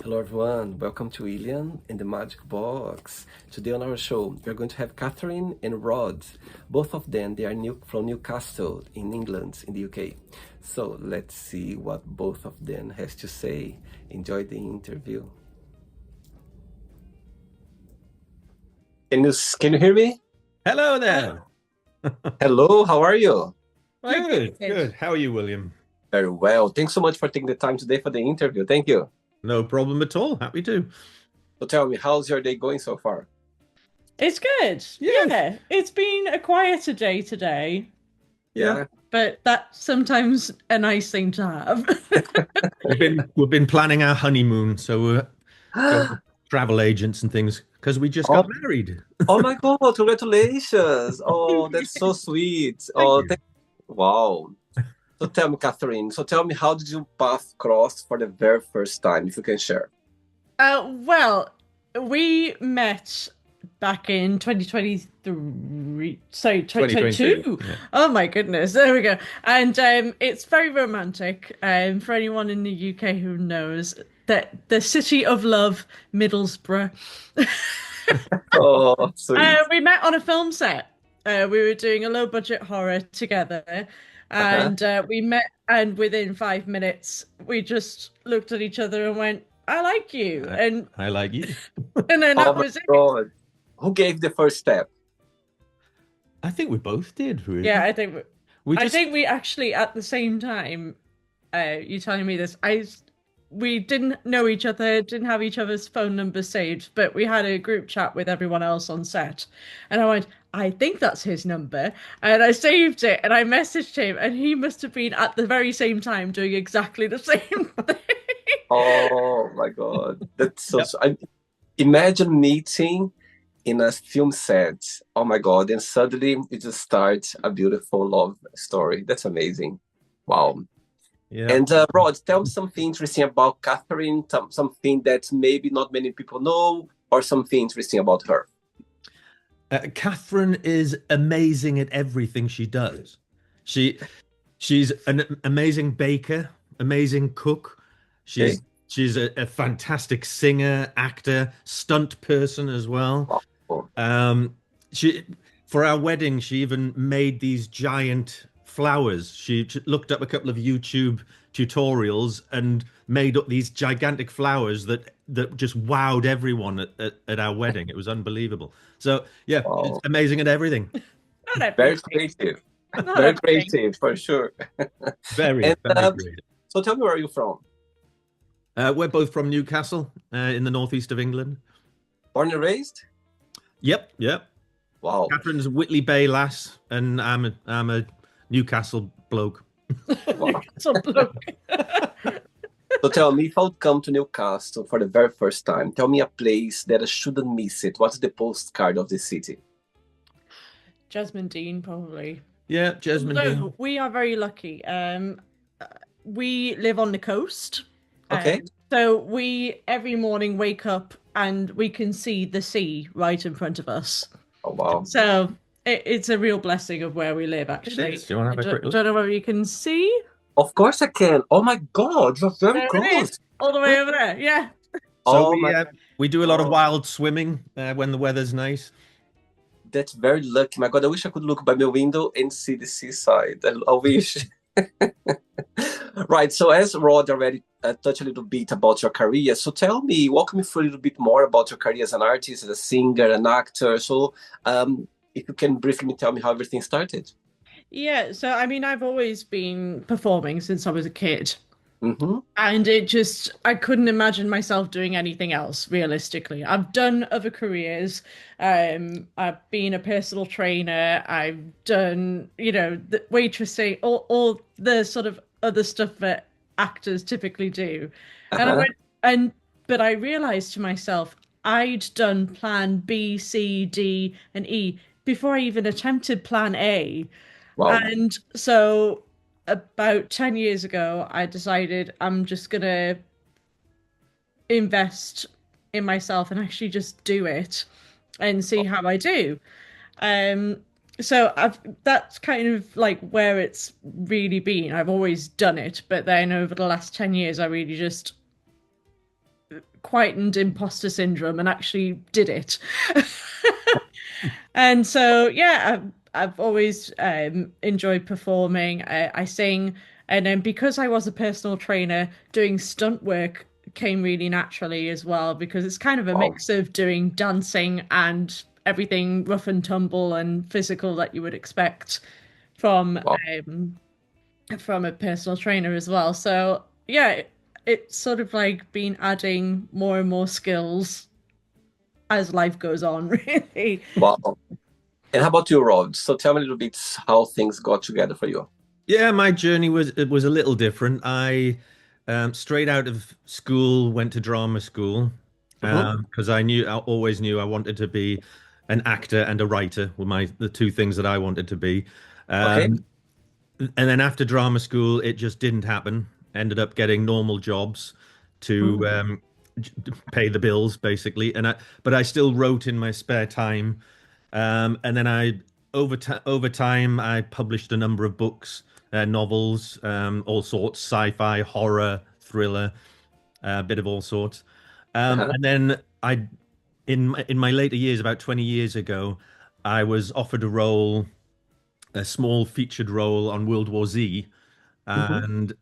Hello everyone, welcome to William in the Magic Box. Today on our show, we are going to have Catherine and Rod. Both of them, they are from Newcastle in England, in the UK. So let's see what both of them has to say. Enjoy the interview. Can you hear me? Hello there. Hello, how are you? Good. How are you, William? Very well. Thanks so much for taking the time today for the interview. Thank you. No problem at all. Happy to. So tell me, how's your day going so far? It's good. Yeah. It's been a quieter day today, Yeah. but that's sometimes a nice thing to have. We've been planning our honeymoon, so we're going to travel agents and things because we just got Oh, married. oh my God, congratulations. Oh, that's so sweet. Thank Oh, you. wow. So tell me, Catherine, how did you path cross for the very first time, if you can share? Well, we met back in 2023, sorry, 2022. 2022. Yeah. Oh my goodness, there we go. And it's very romantic. For anyone in the UK who knows that the city of love, Middlesbrough. Oh, sweet. We met on a film set. We were doing a low budget horror together, Uh-huh. and we met. And within 5 minutes, we just looked at each other and went, "I like you," I, and I like you. then Oh that my was it. God. Who gave the first step? I think we both did, Yeah, really. I think We I just think we actually at the same time. You telling me this? We didn't know each other, didn't have each other's phone numbers saved, but we had a group chat with everyone else on set. And I went, I think that's his number. And I saved it and I messaged him, and he must have been at the very same time doing exactly the same thing. Oh my God. That's so, Yep. imagine meeting in a film set. Oh my God. And suddenly it just starts a beautiful love story. That's amazing. Wow. Yeah. And Rod, tell me something interesting about Catherine, something that maybe not many people know, or something interesting about her. Catherine is amazing at everything she does. She she's an amazing baker, amazing cook. Okay. She's a fantastic singer, actor, stunt person as well. Wow. Um, she for our wedding, she even made these giant flowers. She looked up a couple of YouTube tutorials and made up these gigantic flowers that just wowed everyone at our wedding. It was unbelievable. So yeah, it's Wow. amazing at everything. Not Very everything. creative. Not Very everything. creative, for sure. Very, And very great. so tell me where are you from? We're both from Newcastle, in the northeast of England. Born and raised? Yep, yep. Wow. Catherine's a Whitley Bay lass, and I'm a Newcastle bloke. Wow. Newcastle bloke. So tell me, if I would come to Newcastle for the very first time, tell me a place that I shouldn't miss it. What's the postcard of the city? Jasmine Dean, probably. Yeah, Jasmine Dean. Although we are very lucky. We live on the coast. Okay. So we every morning wake up and we can see the sea right in front of us. Oh, wow. So it's a real blessing of where we live, It actually. is. Do you want to I have a quick look? don't know whether you can see. Of course I can. Oh my God, you're very There it is, close. all the way over there. Yeah. So Oh my we do a lot of God. wild swimming when the weather's nice. That's very lucky. My God, I wish I could look by my window and see the seaside. I wish. Right. So as Rod already touched a little bit about your career, so tell me, walk me through a little bit more about your career as an artist, as a singer, an actor. So if you can briefly tell me how everything started. Yeah. So, I mean, I've always been performing since I was a kid. Mm-hmm. And I couldn't imagine myself doing anything else realistically. I've done other careers. I've been a personal trainer. I've done, the waitressing, all the sort of other stuff that actors typically do. And I Uh-huh. went, and, but I realized to myself, I'd done plan B, C, D, and E before I even attempted plan A. Wow. And so about 10 years ago, I decided I'm just gonna invest in myself and actually just do it and see how I do. Um, so that's kind of like where it's really been. I've always done it, but then over the last 10 years, I really just quietened imposter syndrome and actually did it. And so, yeah, I've always enjoyed performing. I sing, and then because I was a personal trainer, doing stunt work came really naturally as well, because it's kind of a Wow. mix of doing dancing and everything rough and tumble and physical that you would expect from Wow. from a personal trainer as well. So yeah, it's sort of like been adding more and more skills as life goes on, really. Wow. And how about you, Rod? So tell me a little bit how things got together for you. Yeah, my journey was a little different. I straight out of school went to drama school Hmm. because I always knew I wanted to be an actor and a writer were the two things that I wanted to be. Okay. Um, and then after drama school, it just didn't happen. Ended up getting normal jobs to Mm. pay the bills, basically. But I still wrote in my spare time. And then over time, I published a number of books, novels, all sorts, sci-fi, horror, thriller, a bit of all sorts. Uh-huh. And then in my later years, about 20 years ago, I was offered a small featured role on World War Z, Hmm. and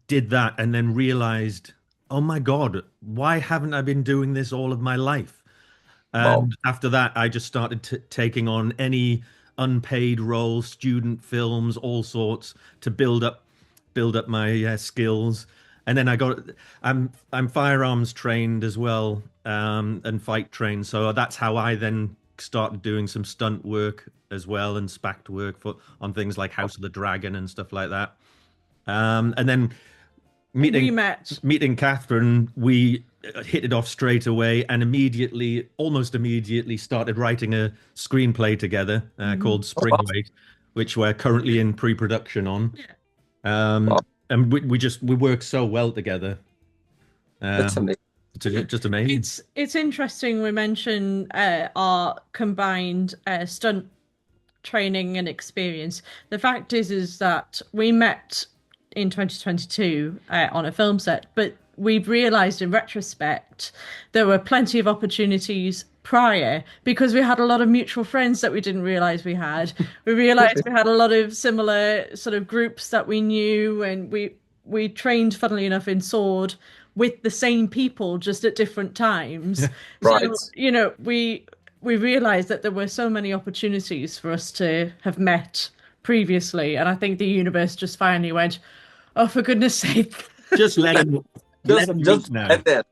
did that, and then realized, oh my God, why haven't I been doing this all of my life? Wow. And after that, I just started taking on any unpaid roles, student films, all sorts, to build up my skills. And then I'm firearms trained as well, and fight trained. So that's how I then started doing some stunt work as well and SPACT work on things like House of the Dragon and stuff like that. And then We meeting met. meeting Kathryn, we hit it off straight away, and almost immediately, started writing a screenplay together Mhm. called Spring Weight, which we're currently in pre-production on. Yeah. Um, Wow. and we work so well together. That's Um, amazing. it's just amazing. It's interesting we mention our combined stunt training and experience. The fact is that we met in 2022 on a film set, but we've realized in retrospect there were plenty of opportunities prior because we had a lot of mutual friends that we didn't realize we had. We realized we had a lot of similar sort of groups that we knew, and we trained, funnily enough, in sword with the same people just at different times. Right. So, you know, we realized that there were so many opportunities for us to have met previously, and I think the universe just finally went, "Oh, for goodness sake!" Just let Just them just meet now. like that.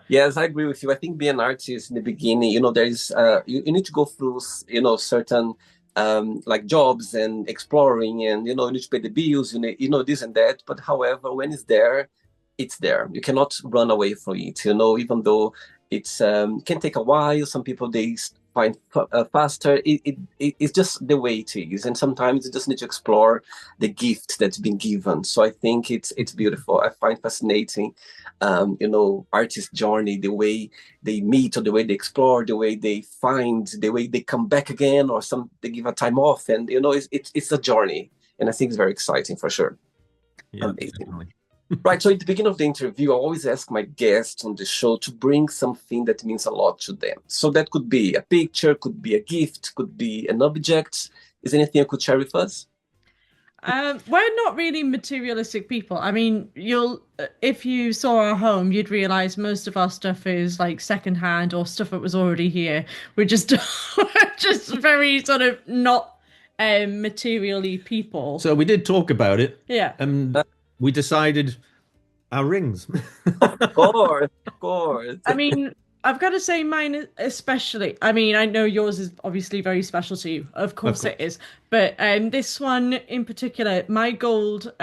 Yes, I agree with you. I think being an artist in the beginning, there is you need to go through certain like jobs and exploring, and you need to pay the bills, this and that. But however, when it's there, it's there. You cannot run away from it, even though it's can take a while. Some people they find faster. It's just the way it is, and sometimes you just need to explore the gift that's been given. So I think it's beautiful. I find fascinating, artist journey, the way they meet or the way they explore, the way they find, the way they come back again, or some they give a time off, and it's a journey, and I think it's very exciting for sure. Yeah, Amazing. definitely. Right. So at the beginning of the interview, I always ask my guests on the show to bring something that means a lot to them. So that could be a picture, could be a gift, could be an object. Is there anything you could share with us? We're not really materialistic people. I mean, you'll if you saw our home, you'd realize most of our stuff is like secondhand or stuff that was already here. We're just we're just very sort of not materially people. So we did talk about it, Yeah. and we decided our rings. Of course, of course. I mean, I've got to say mine especially. I mean, I know yours is obviously very special to you. Of Of course it course. is. But this one in particular, my gold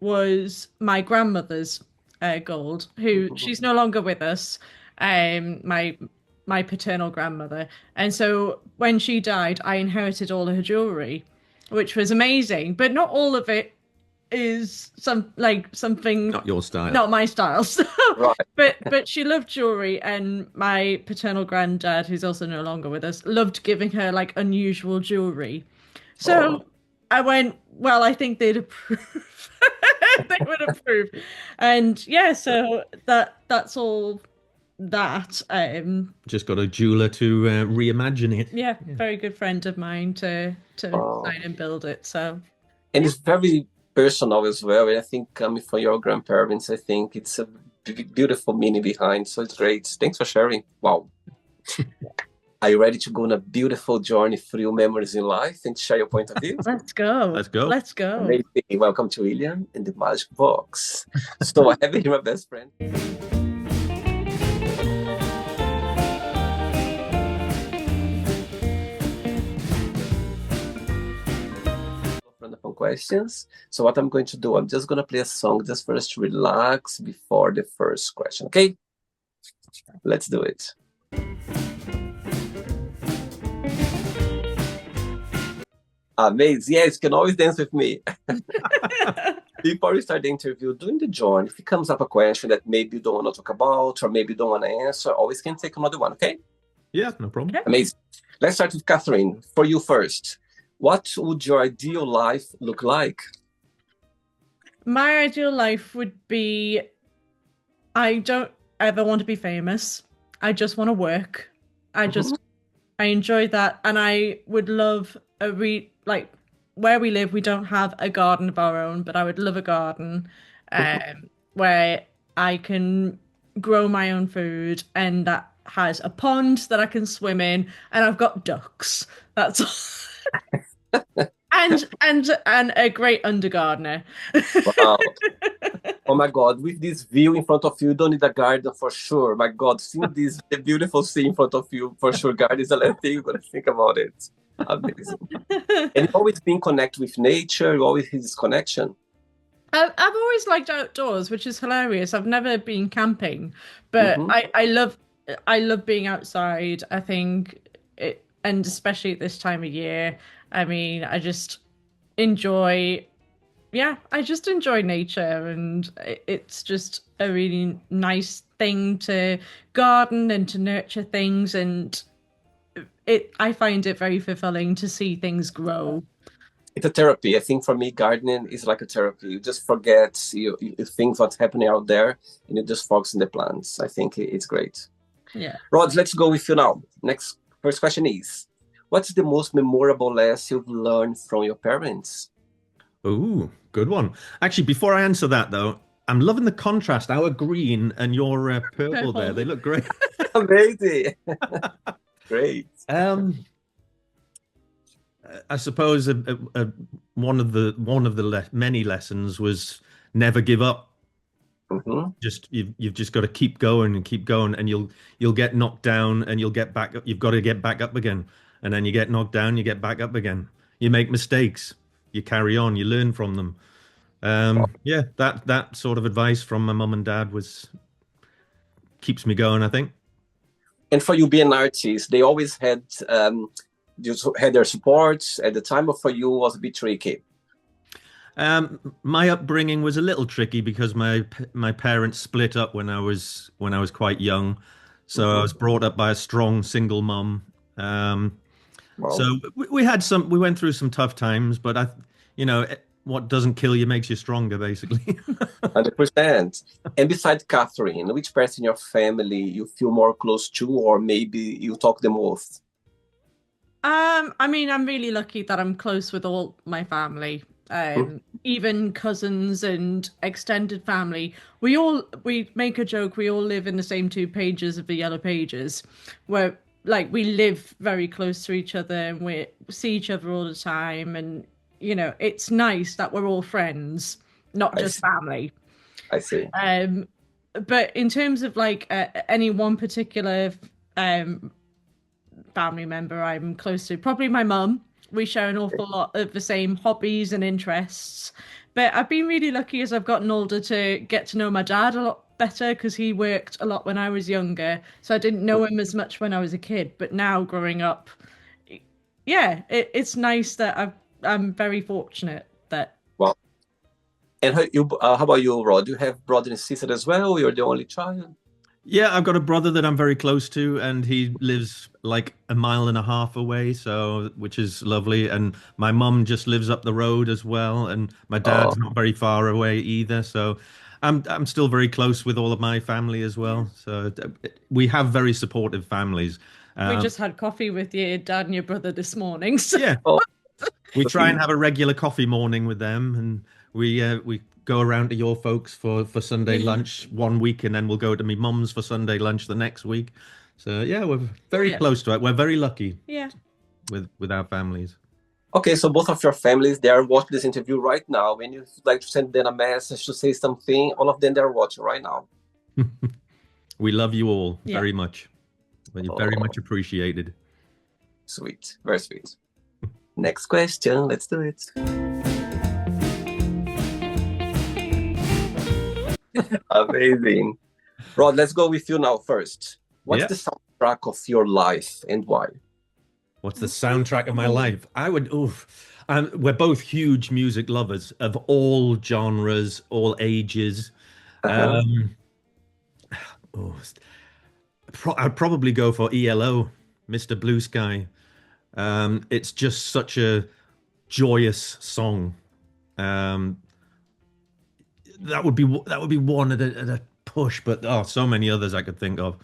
was my grandmother's gold, who she's no longer with us. My paternal grandmother. And so when she died, I inherited all of her jewelry, which was amazing, but not all of it is something Not your style. not my style. So, Right. but she loved jewelry, and my paternal granddad, who's also no longer with us, loved giving her like unusual jewelry. Oh, So I went, well, I think they'd approve. They would approve. And yeah, so that's all that. Just got a jeweler to reimagine it. Yeah, very good friend of mine to Oh. design and build it. So And it's very personal as well. And I think coming from your grandparents, I think it's a beautiful meaning behind. So it's great. Thanks for sharing. Wow. Are you ready to go on a beautiful journey through memories in life and share your point of view? let's go. Let's go. Let's go. Amazing. Welcome to William in the Magic Box. So I have here my best friend. Random questions. So what I'm going to do, I'm just going to play a song just for us to relax before the first question. Okay? Let's do it. Amazing. Yes, you can always dance with me. Before we start the interview, during the journey, if it comes up a question that maybe you don't want to talk about or maybe you don't want to answer, always can take another one, okay? Yeah, no problem. Okay. Amazing. Let's start with Kathryn. For you first, what would your ideal life look like? My ideal life would be, I don't ever want to be famous. I just want to work. I enjoy that, and I would love like where we live, we don't have a garden of our own, but I would love a garden where I can grow my own food and that has a pond that I can swim in, and I've got ducks. That's all. and a great undergardener. Wow. Oh my God, with this view in front of you, you don't need a garden for sure. My God, seeing this the beautiful scene in front of you, for sure, garden is a little thing you're going to think about it. Amazing. And you've always been connected with nature, you always have this connection. I've always liked outdoors, which is hilarious. I've never been camping, but I love being outside. I think it, and especially at this time of year, I mean, I just enjoy nature, and it's just a really nice thing to garden and to nurture things, and I find it very fulfilling to see things grow. It's a therapy. I think for me, gardening is like a therapy. You just forget, you think what's happening out there, and you just focus on the plants. I think it's great. Yeah. Rod, let's go with you now. First question is, what's the most memorable lesson you've learned from your parents? Ooh, good one. Actually, before I answer that, though, I'm loving the contrast. Our green and your purple there. They look great. Amazing. Great. I suppose one of the many lessons was never give up. Just you've just got to keep going, and you'll get knocked down and you'll get back up. You've got to get back up again, and then you get knocked down, you get back up again. You make mistakes, you carry on, you learn from them. Yeah, that sort of advice from my mum and dad keeps me going, I think. And for you being an artist, they always had their support at the time, or for you was a bit tricky? My upbringing was a little tricky because my parents split up when I was quite young, so I was brought up by a strong single mum. So we went through some tough times, but what doesn't kill you makes you stronger, basically. 100%. And besides Kathryn, which person in your family you feel more close to, or maybe you talk the most? I mean, I'm really lucky that I'm close with all my family, even cousins and extended family. We make a joke. We all live in the same 2 pages of the Yellow Pages, where like we live very close to each other and we see each other all the time. And it's nice that we're all friends, not just family. I see. But in terms of like any one particular family member I'm close to, probably my mum. We share an awful lot of the same hobbies and interests. But I've been really lucky as I've gotten older to get to know my dad a lot better, because he worked a lot when I was younger. So I didn't know him as much when I was a kid. But now growing up, yeah, it's nice that I'm very fortunate that. Well, and how about you, Rod? Do you have brother and sister as well? Or you're the only child? Yeah, I've got a brother that I'm very close to, and he lives like a mile and a half away, so which is lovely. And my mum just lives up the road as well, and my Oh, dad's not very far away either. So I'm still very close with all of my family as well. So we have very supportive families. We Um, just had coffee with your dad and your brother this morning. So yeah, oh, we try and sweet. have a regular coffee morning with them, and we go around to your folks for Sunday yeah, lunch one week, and then we'll go to my mum's for Sunday lunch the next week. So yeah, we're very yeah, close to it. We're very lucky yeah. with our families. Okay, so both of your families, they are watching this interview right now. When you like to send them a message to say something, all of them, they're watching right now. We love you all Yeah. very much. Well, you're very Oh, much appreciated. sweet. Very sweet. Next question. Let's do it. Amazing. Rod, let's go with you now first. What's Yeah. the soundtrack of your life and why? What's the soundtrack of my life? I would, oof. We're both huge music lovers of all genres, all ages. Uh-huh. Um, oh, I'd probably go for ELO, Mr. Blue Sky. It's just such a joyous song. Um, that would be one at a push, but oh, so many others I could think of.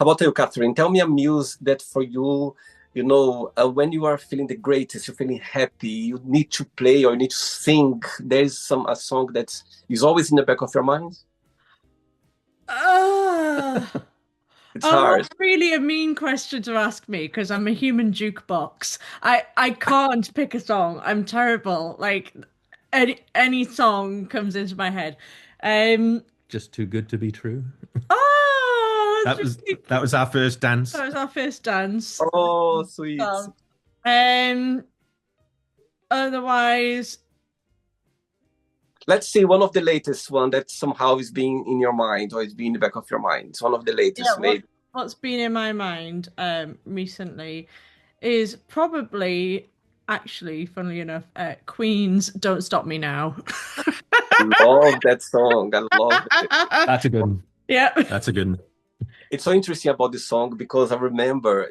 How about you, Catherine? Tell me a muse that for you, when you are feeling the greatest, you're feeling happy, you need to play or you need to sing. There's a song that is always in the back of your mind. Uh, It's oh, hard. that's really a mean question to ask me because I'm a human jukebox. I can't pick a song. I'm terrible. Like any song comes into my head. Um, Just too good to be true. oh, that's That was really that was our first dance. that was our first dance Oh, sweet. song. Um, otherwise, Let's see one of the latest one that somehow is being in your mind or is being in the back of your mind. It's one of the yeah, latest, maybe. what's been in my mind recently is probably actually, funnily enough, Queen's "Don't Stop Me Now." Love that song. I love it. That's a good one. Yeah. That's a good one. It's so interesting about this song because I remember,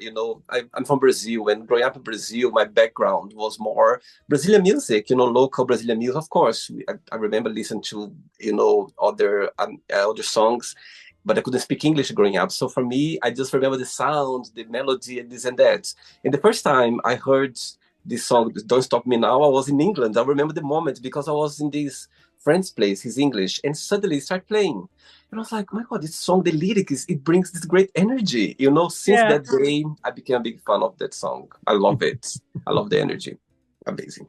I'm from Brazil, and growing up in Brazil, my background was more Brazilian music, local Brazilian music. Of course, I remember listening to, other songs, but I couldn't speak English growing up. So for me, I just remember the sound, the melody, and this and that. And the first time I heard this song, "Don't Stop Me Now," I was in England. I remember the moment because I was in this friend's place, his English, and suddenly it started playing. And I was like, my God, this song, the lyrics, it brings this great energy. Since Yeah. that day, I became a big fan of that song. I love it. I love the energy. Amazing.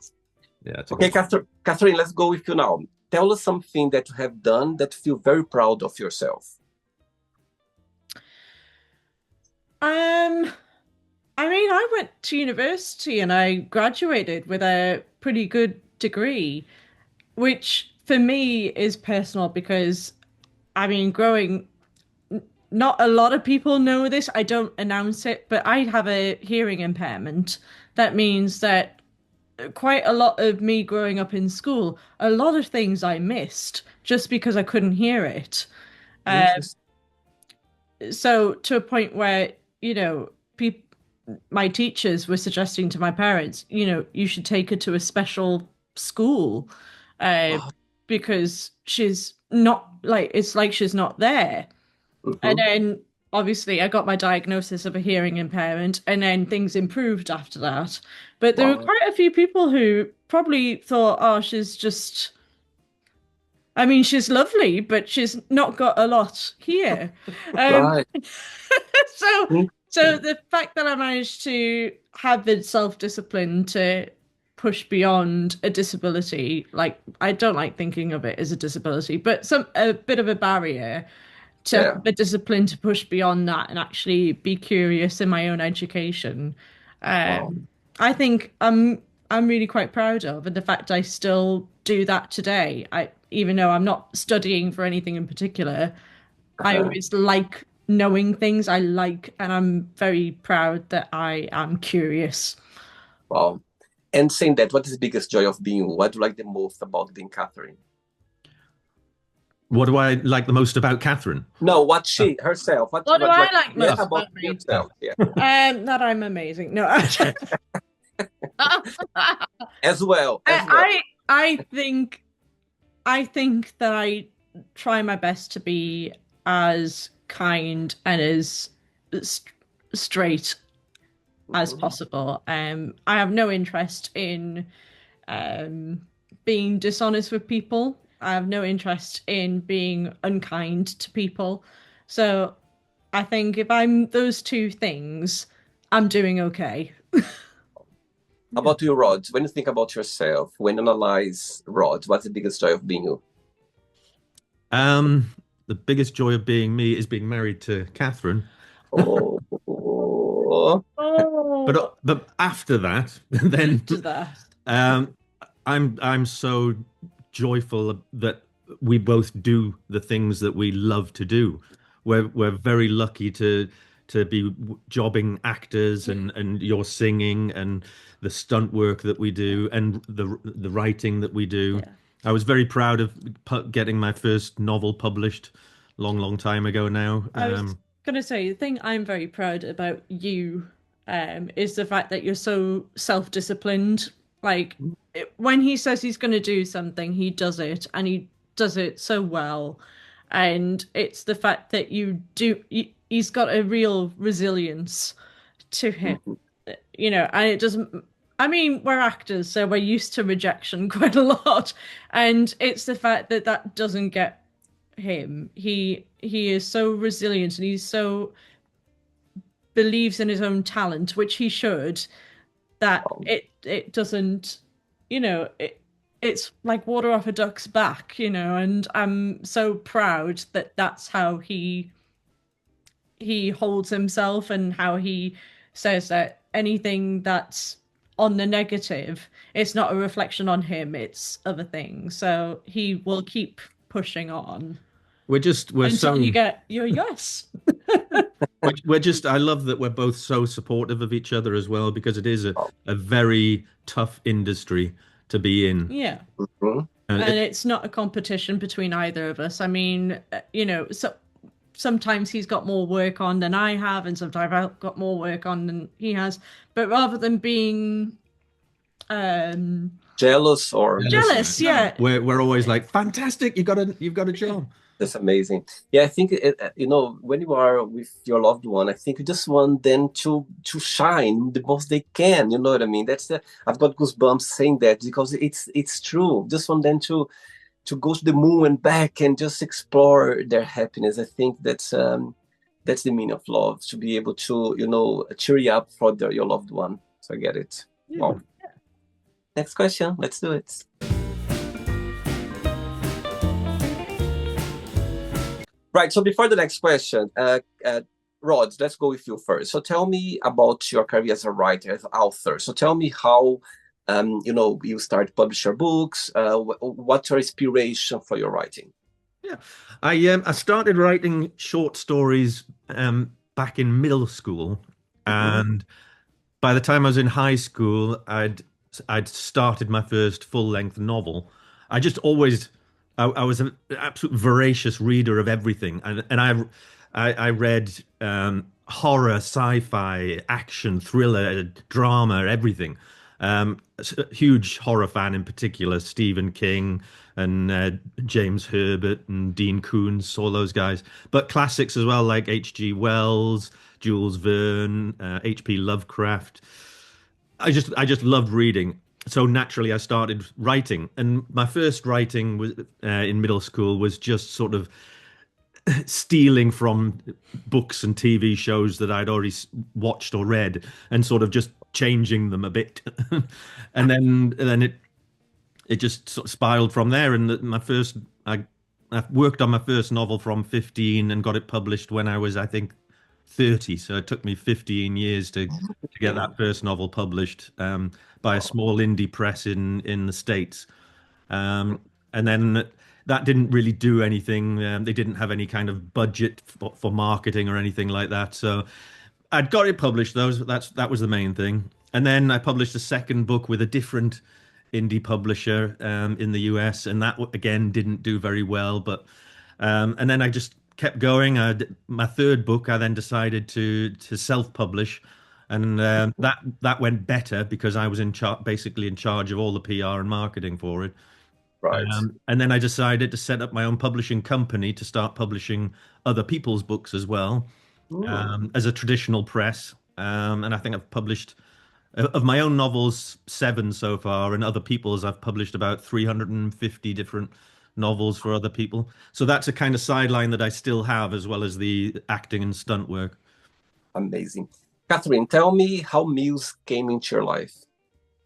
Yeah, it's a Okay, good one. Catherine, let's go with you now. Tell us something that you have done that you feel very proud of yourself. Um, I mean, I went to university and I graduated with a pretty good degree, which for me is personal because I mean, not a lot of people know this. I don't announce it, but I have a hearing impairment. That means that quite a lot of me growing up in school, a lot of things I missed just because I couldn't hear it. Interesting. So to a point where, you know, people, my teachers were suggesting to my parents, you should take her to a special school, uh, Oh, because she's not like it's like she's not there. And mhm. then obviously I got my diagnosis of a hearing impairment, and then things improved after that. But there were Wow. quite a few people who probably thought, oh, she's just, I mean, she's lovely, but she's not got a lot here. Um, Right. so, so Interesting. the fact that I managed to have the self-discipline to push beyond a disability, like I don't like thinking of it as a disability, but a bit of a barrier to Yeah. have the discipline to push beyond that and actually be curious in my own education. Wow. I think I'm really quite proud of, and the fact I still do that today. I even though I'm not studying for anything in particular, I Uh-huh. always like knowing things I like, and I'm very proud that I am curious. Wow. And saying that, what is the biggest joy of being you? What do you like the most about being Catherine? What do I like the most about Kathryn? No, what she herself. What do I like Yeah, most about about me? yourself. Yeah, That I'm amazing. No, as well, as well. I think that I try my best to be as kind and as st straight as Mhm. possible. I have no interest in um, being dishonest with people. I have no interest in being unkind to people. So I think if I'm those two things, I'm doing okay. How about you, Rod? When you think about yourself, when you analyze Rod, what's the biggest joy of being you? Um, the biggest joy of being me is being married to Kathryn. Oh, Oh, But after that, then to that. um, I'm so joyful that we both do the things that we love to do. We're very lucky to be jobbing actors, and you're singing, and the stunt work that we do, and the writing that we do. Yeah. I was very proud of getting my first novel published long time ago now. I was gonna say the thing I'm very proud about you is the fact that you're so self-disciplined. Like when he says he's gonna do something, he does it, and he does it so well. And it's the fact that he's got a real resilience to him, mhm. and it doesn't. I mean, we're actors, so we're used to rejection quite a lot, and it's the fact that that doesn't get him. He is so resilient and he's so believes in his own talent, which he should, that Um, it doesn't, it's like water off a duck's back, and I'm so proud that that's how he holds himself and how he says that anything that's on the negative, it's not a reflection on him, it's other things. So he will keep pushing on we're until you so get your yes. we're just I love that we're both so supportive of each other as well, because it is um, a very tough industry to be in. Yeah. mhm. And And it's not a competition between either of us. I mean, so sometimes he's got more work on than I have, and sometimes I've got more work on than he has. But rather than being um Jealous or jealous, no, yeah, we're always like, fantastic, you've got a job. that's amazing. Yeah, I think when you are with your loved one, I think you just want them to shine the most they can. You know what I mean? I've got goosebumps saying that because it's true. Just want them to go to the moon and back and just explore their happiness. I think that's the meaning of love, to be able to cheer you up for your loved one. So I get it. Yeah. Wow. Next question. Let's do it. Right. So before the next question, Rod, let's go with you first. So tell me about your career as a writer, as an author. So tell me how, you start publish your books. What's your inspiration for your writing? Yeah. I started writing short stories back in middle school, Mhm. and by the time I was in high school, I'd started my first full-length novel. I just always I was an absolute voracious reader of everything, and I read horror, sci-fi, action, thriller, drama, everything. A huge horror fan in particular, Stephen King and James Herbert and Dean Koontz, all those guys. But classics as well, like H.G. Wells, Jules Verne, H.P. Lovecraft. I just loved reading. So naturally, I started writing, and my first writing was in middle school was just sort of stealing from books and TV shows that I'd already watched or read, and sort of just changing them a bit, and then it just sort of spiraled from there. And I worked on my first novel from 15 and got it published when I was, I think, 30. So it took me 15 years to get that first novel published by a small indie press in the States. And then that didn't really do anything. They didn't have any kind of budget for marketing or anything like that. So I'd got it published. That was the main thing. And then I published a second book with a different indie publisher in the US, and that again didn't do very well. But And then I just kept going. My third book, I then decided to self-publish, and that went better because I was basically in charge of all the PR and marketing for it. Right. And then I decided to set up my own publishing company to start publishing other people's books as well, Hmm. as a traditional press. And I think I've published of my own novels, seven so far, and other people's, I've published about 350 different novels for other people. So that's a kind of sideline that I still have, as well as the acting and stunt work. Amazing. Catherine, tell me how music came into your life.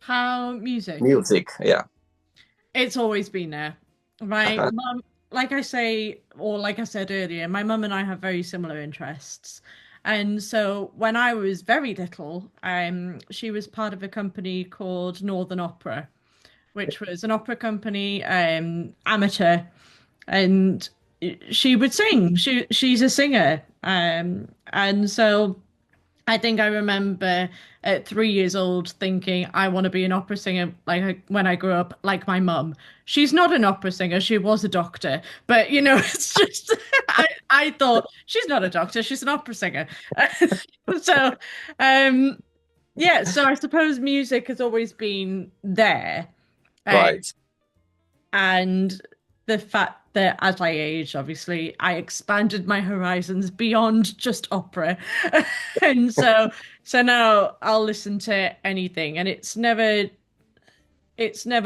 How music? Music, yeah. It's always been there. My Uh-huh. mum, like I say, or like I said earlier, my mum and I have very similar interests. And so when I was very little, she was part of a company called Northern Opera, which was an opera company, amateur, and she would sing. She's a singer. And so I think I remember at 3 years old thinking I want to be an opera singer like when I grew up, like my mum. She's not an opera singer, she was a doctor. But it's just I thought she's not a doctor, she's an opera singer. So um yeah, so I suppose music has always been there. Uh, Right. and the fact that as I aged, obviously, I expanded my horizons beyond just opera. And so now I'll listen to anything, and it's never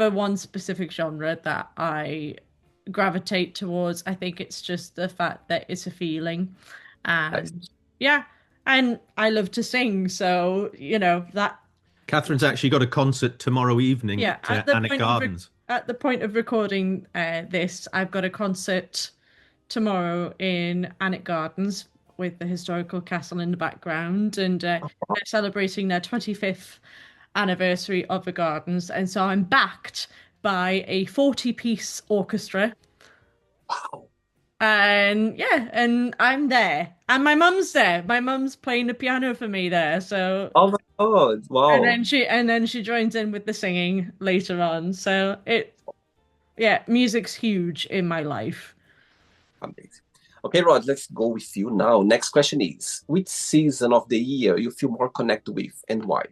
one specific genre that I gravitate towards. I think it's just the fact that it's a feeling. Nice. And yeah, and I love to sing, so that Catherine's actually got a concert tomorrow evening yeah, at Annick Gardens. at the point of recording this, I've got a concert tomorrow in Annick Gardens with the historical castle in the background, and they're celebrating their 25th anniversary of the gardens, and so I'm backed by a 40-piece orchestra. Wow. And yeah, and I'm there. And my mum's there. My mum's playing the piano for me there. So Oh my God. and Wow. then she joins in with the singing later on. So yeah, music's huge in my life. Amazing. Okay, Rod, let's go with you now. Next question is, which season of the year you feel more connected with and why?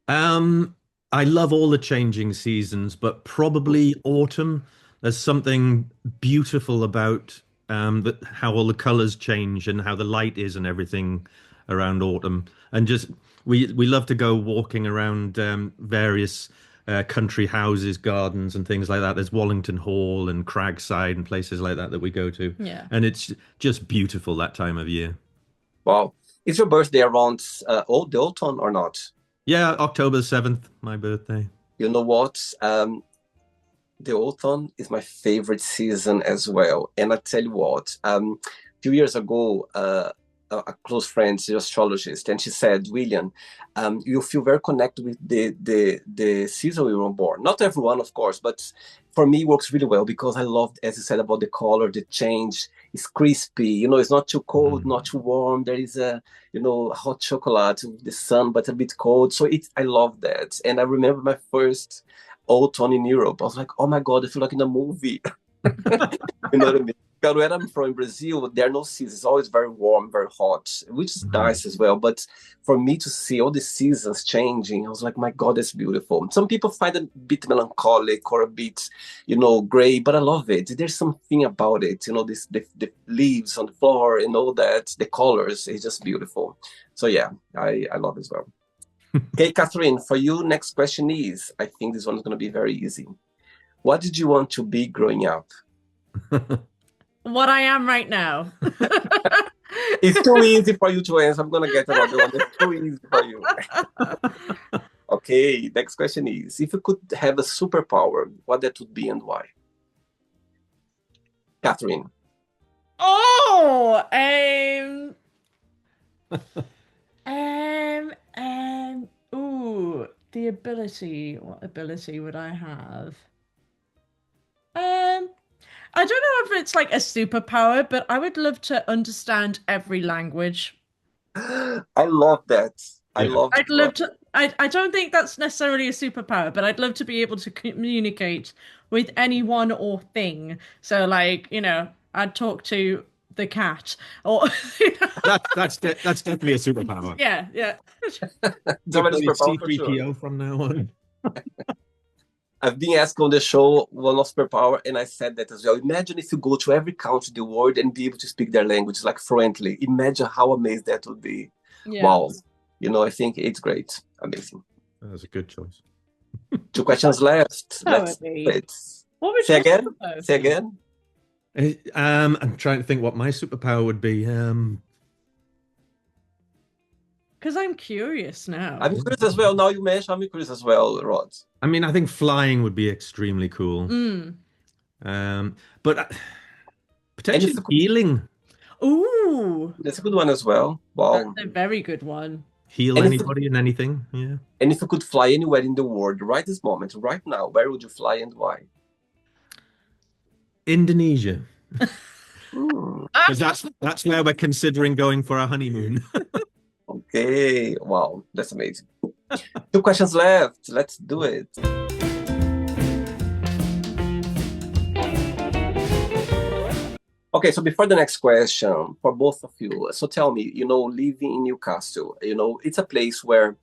Um, I love all the changing seasons, but probably autumn. There's something beautiful about how all the colors change and how the light is and everything around autumn. And just we love to go walking around various country houses, gardens, and things like that. There's Wallington Hall and Cragside and places like that we go to, Yeah. and it's just beautiful that time of year. Wow. Is your birthday around the autumn or not? Yeah, October 7th, my birthday. You know what? The autumn is my favorite season as well. And I tell you what, a few years ago, a close friend, she's an astrologist, and she said, William, you feel very connected with the season we were born. Not everyone, of course, but for me, it works really well because I love, as you said, about the color, the change. It's crispy, it's not too cold, Mm. not too warm. There is hot chocolate, the sun, but a bit cold. So I love that. And I remember my first autumn in Europe. I was like, oh my God, I feel like in a movie. You know what I mean? Because where I'm from in Brazil, there are no seasons. It's always very warm, very hot, which is Mhm. nice as well. But for me to see all the seasons changing, I was like, my God, that's beautiful. Some people find it a bit melancholic or a bit, gray, but I love it. There's something about it, the leaves on the floor and all that, the colors, it's just beautiful. So yeah, I love it as well. Okay, Catherine, for you, next question is, I think this one is going to be very easy. What did you want to be growing up? What I am right now. It's too easy for you to answer. I'm gonna get another one. It's too easy for you. Okay, next question is, if you could have a superpower, what that would be and why? Catherine. Oh, ooh, the ability. What ability would I have? I don't know if it's like a superpower, but I would love to understand every language. I love that. I Yeah. love I'd that. love to. I don't think that's necessarily a superpower, but I'd love to be able to communicate with anyone or thing. So, like, I'd talk to the cat, or That's definitely a superpower. yeah, yeah. It's You already call a you superpower for sure. C3PO from now on. I've been asked on the show one of superpower, and I said that as well. Imagine if you go to every country in the world and be able to speak their language like fluently. Imagine how amazing that would be. Yeah. Wow. I think it's great. Amazing. That was a good choice. 2 questions left. That Let's would be. do it. What would Say you again. though? Say again. I'm trying to think what my superpower would be. Because I'm curious now. I'm curious as well. Now you mentioned, I'm curious as well, Rod. I mean, I think flying would be extremely cool. But potentially Anything- healing. Ooh, That's a good one as well. Wow. that's a very good one. Heal And if- anybody and anything. Yeah. And if you could fly anywhere in the world right this moment, right now, where would you fly and why? Indonesia. Hmm. Because that's where we're considering going for our honeymoon. Okay. Wow. That's amazing. 2 questions left. Let's do it. Okay, so before the next question, for both of you, so tell me, living in Newcastle, it's a place where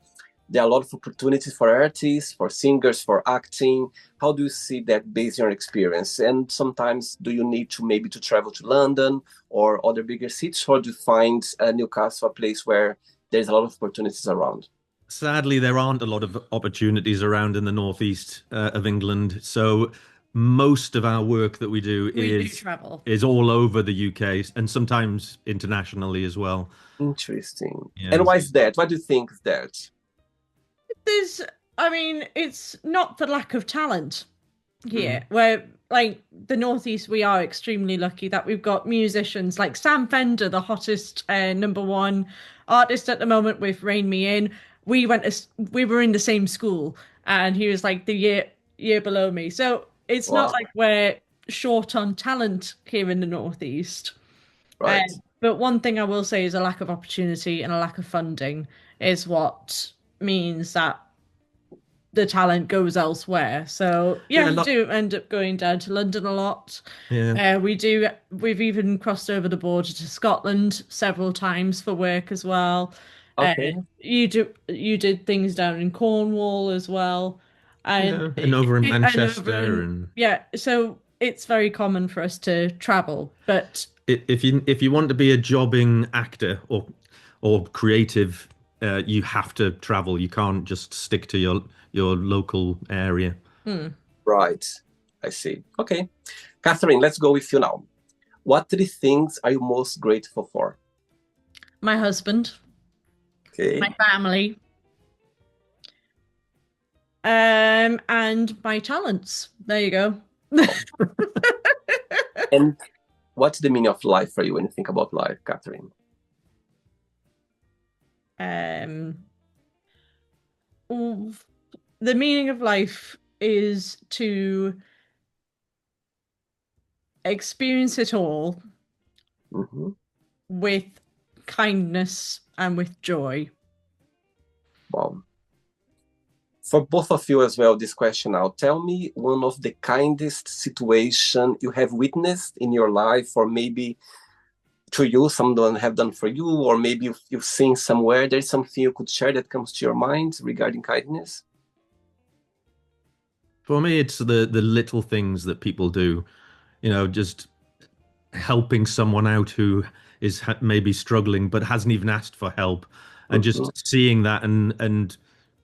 there are a lot of opportunities for artists, for singers, for acting. How do you see that based on your experience? And sometimes do you need to travel to London or other bigger cities, or do you find Newcastle a place where there's a lot of opportunities around? Sadly, there aren't a lot of opportunities around in the northeast of England. So most of our work that we do travel. is all over the UK and sometimes internationally as well. Interesting. Yeah. And why is that? Why do you think is that? It's not for lack of talent here. Where, like, the Northeast, we are extremely lucky that we've got musicians like Sam Fender, the hottest #1 artist at the moment with Rain Me In. We were in the same school, and he was like the year below me. So it's not Wow. like we're short on talent here in the Northeast. Right. But one thing I will say is a lack of opportunity and a lack of funding is what means that the talent goes elsewhere. So Yeah, we do end up going down to London a lot. Yeah. We've even crossed over the border to Scotland several times for work as well. Okay. You did things down in Cornwall as well. Yeah, and over in and Manchester and yeah, so it's very common for us to travel. But if you want to be a jobbing actor or creative, you have to travel. You can't just stick to your local area. Right. I see. Okay. Kathryn, let's go with you now. What 3 things are you most grateful for? my husband, Okay. my family, and my talents. There you go. And what's the meaning of life for you when you think about life, Kathryn? The meaning of life is to experience it all Hmm. with kindness and with joy. Wow. For both of you as well, this question now. Tell me one of the kindest situation you have witnessed in your life, or maybe to you, someone have done for you, or maybe you've seen somewhere. There's something you could share that comes to your mind regarding kindness? For me, it's the little things that people do. Just helping someone out who is maybe struggling but hasn't even asked for help, and just seeing that and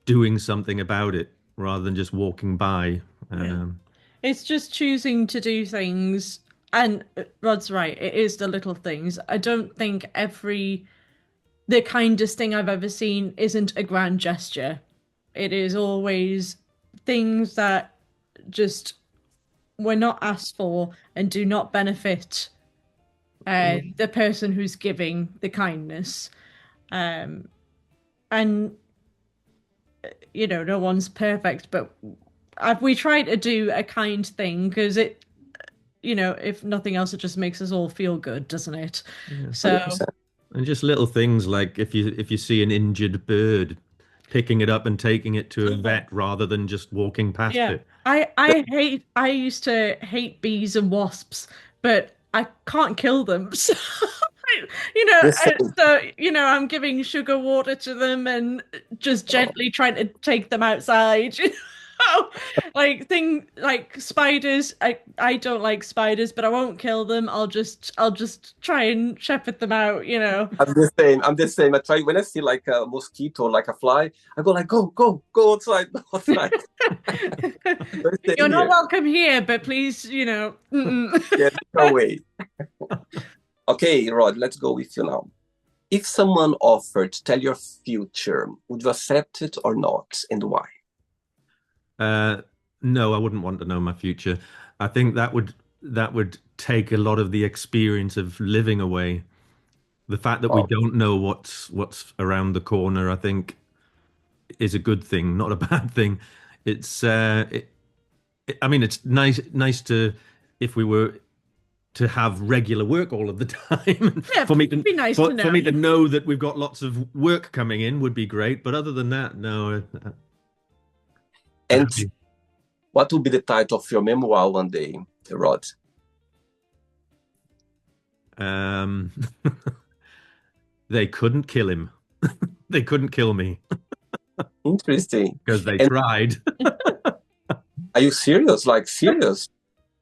doing something about it rather than just walking by. It's just choosing to do things. And Rod's right, it is the little things. I don't think the kindest thing I've ever seen isn't a grand gesture. It is always things that just were not asked for and do not benefit the person who's giving the kindness. And no one's perfect, but we try to do a kind thing because it, if nothing else, it just makes us all feel good, doesn't it? Yeah. So 100%. And just little things like if you see an injured bird, picking it up and taking it to a vet rather than just walking past Yeah. it. I used to hate bees and wasps, but I can't kill them. So, The same. I'm giving sugar water to them and just gently trying to take them outside. Like spiders, I don't like spiders, but I won't kill them. I'll just try and shepherd them out. I'm the same. I'm the same. I try when I see like a mosquito, like a fly, I go like, go outside, go outside. Don't stay You're not here. welcome here, but please, mm-mm. Get away. Okay, Rod, let's go with you now. If someone offered to tell your future, would you accept it or not, and why? No, I wouldn't want to know my future. I think that would take a lot of the experience of living away. The fact that we Wow, don't know what's around the corner, I think, is a good thing, not a bad thing. It's I mean, it's nice to if we were to have regular work all of the time. Yeah, For me it'd to be nice to for know. me to know that we've got lots of work coming in would be great. But other than that, no, I'm and happy. what will be the title of your memoir one day, Rod? Um, they couldn't kill him. They couldn't kill me Interesting. because they And tried. are you serious? Like serious?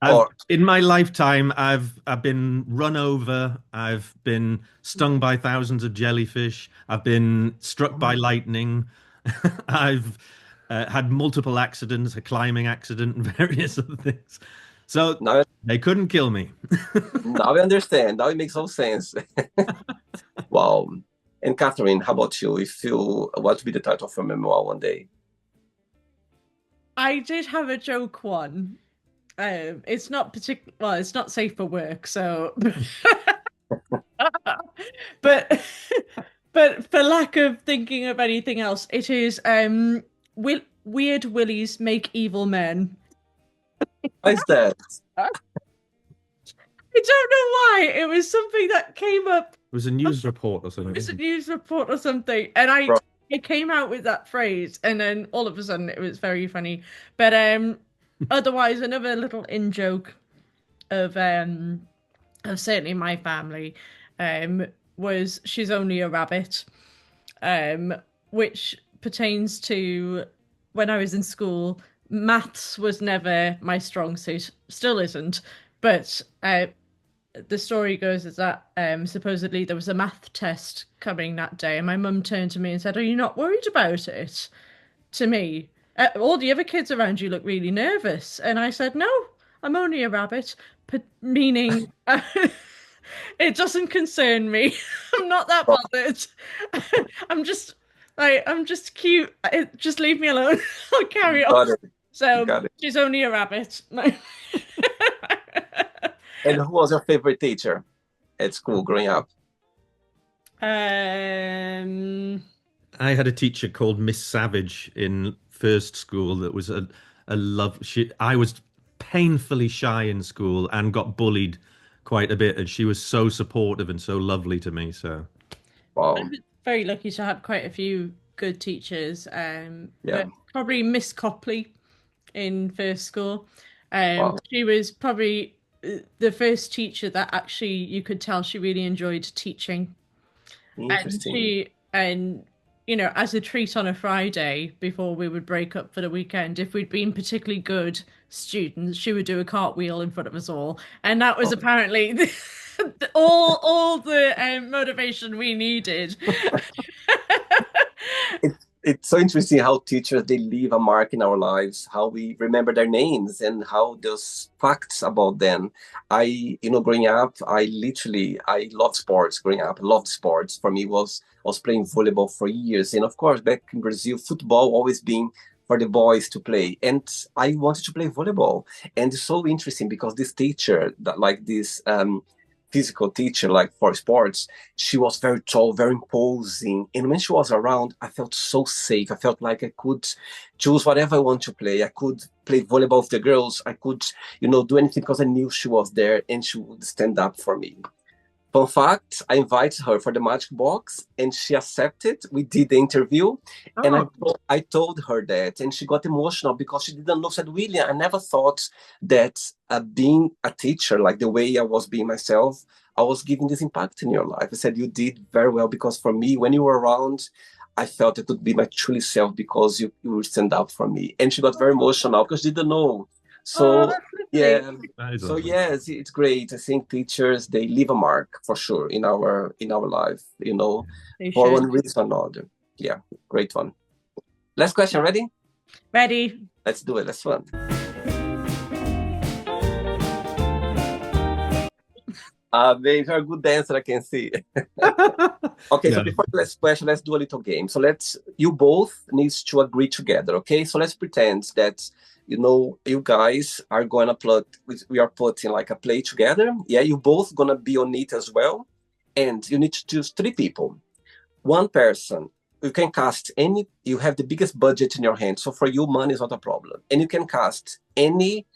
I've Or in my lifetime, I've been run over. I've been stung by thousands of jellyfish. I've been struck by lightning. I've had multiple accidents, a climbing accident, and various other things. So now, they couldn't kill me. now I understand. Now it makes all sense. Wow. And Catherine, how about you? If you, what would be the title of your memoir one day? I did have a joke one. It's not particular. Well, it's not safe for work, so. But but for lack of thinking of anything else, it is weird willies make evil men. Why is that? I don't know why. It was something that came up. It was a news report or It was a something. news report or something, and I Right. I came out with that phrase, and then all of a sudden it was very funny. But otherwise, another little in joke of certainly my family was she's only a rabbit, um, which pertains to when I was in school. Maths was never my strong suit, still isn't, but the story goes is that supposedly there was a math test coming that day, and my mum turned to me and said, "Are you not worried about it?" To me, all the other kids around you look really nervous, and I said, "No, I'm only a rabbit," meaning it doesn't concern me. I'm not that Oh, bothered. I'm just cute. Just leave me alone. I'll carry on. got it. So Got it. she's only a rabbit. And who was your favorite teacher at school growing up? um, I had a teacher called Miss Savage in first school that was a love. I was painfully shy in school and got bullied quite a bit, and she was so supportive and so lovely to me. So Wow. very lucky to have quite a few good teachers. Yeah. But probably Miss Copley in first school. Wow. She was probably the first teacher that actually you could tell she really enjoyed teaching. And Interesting. as a treat on a Friday before we would break up for the weekend, if we'd been particularly good students, she would do a cartwheel in front of us all. And that was Oh, apparently all the motivation we needed. it's so interesting how teachers they leave a mark in our lives, how we remember their names and how those facts about them. Growing up, I loved sports. Growing up, loved sports. For me, was playing volleyball for years, and of course, back in Brazil, football always been for the boys to play, and I wanted to play volleyball. And it's so interesting because this teacher, that like this physical teacher, like for sports, she was very tall, very imposing. And when she was around, I felt so safe. I felt like I could choose whatever I want to play. I could play volleyball with the girls. I could, do anything because I knew she was there and she would stand up for me. Fun fact, I invited her for the Magic Box and she accepted. We did the interview and Oh, I told her that and she got emotional because she didn't know. Said, William, I never thought that being a teacher, like the way I was being myself, I was giving this impact in your life. I said, you did very well because for me, when you were around, I felt it could be my truly self because you would stand up for me. And she got very emotional because she didn't know. oh, So that's lovely. yeah, That is so lovely. yes, it's great. I think teachers they leave a mark for sure in our life, They for should. one reason or another. Yeah, great one. Last question, ready? Ready? Let's do it. Let's fun. Babe, you're a good dancer, I can see. Okay, so No. before the last question, let's do a little game. So you both needs to agree together, okay? So let's pretend that, you guys are gonna we are putting like a play together. Yeah, you both gonna be on it as well. And you need to choose three people. One person, you can cast you have the biggest budget in your hand. So for you, money is not a problem. And you can cast any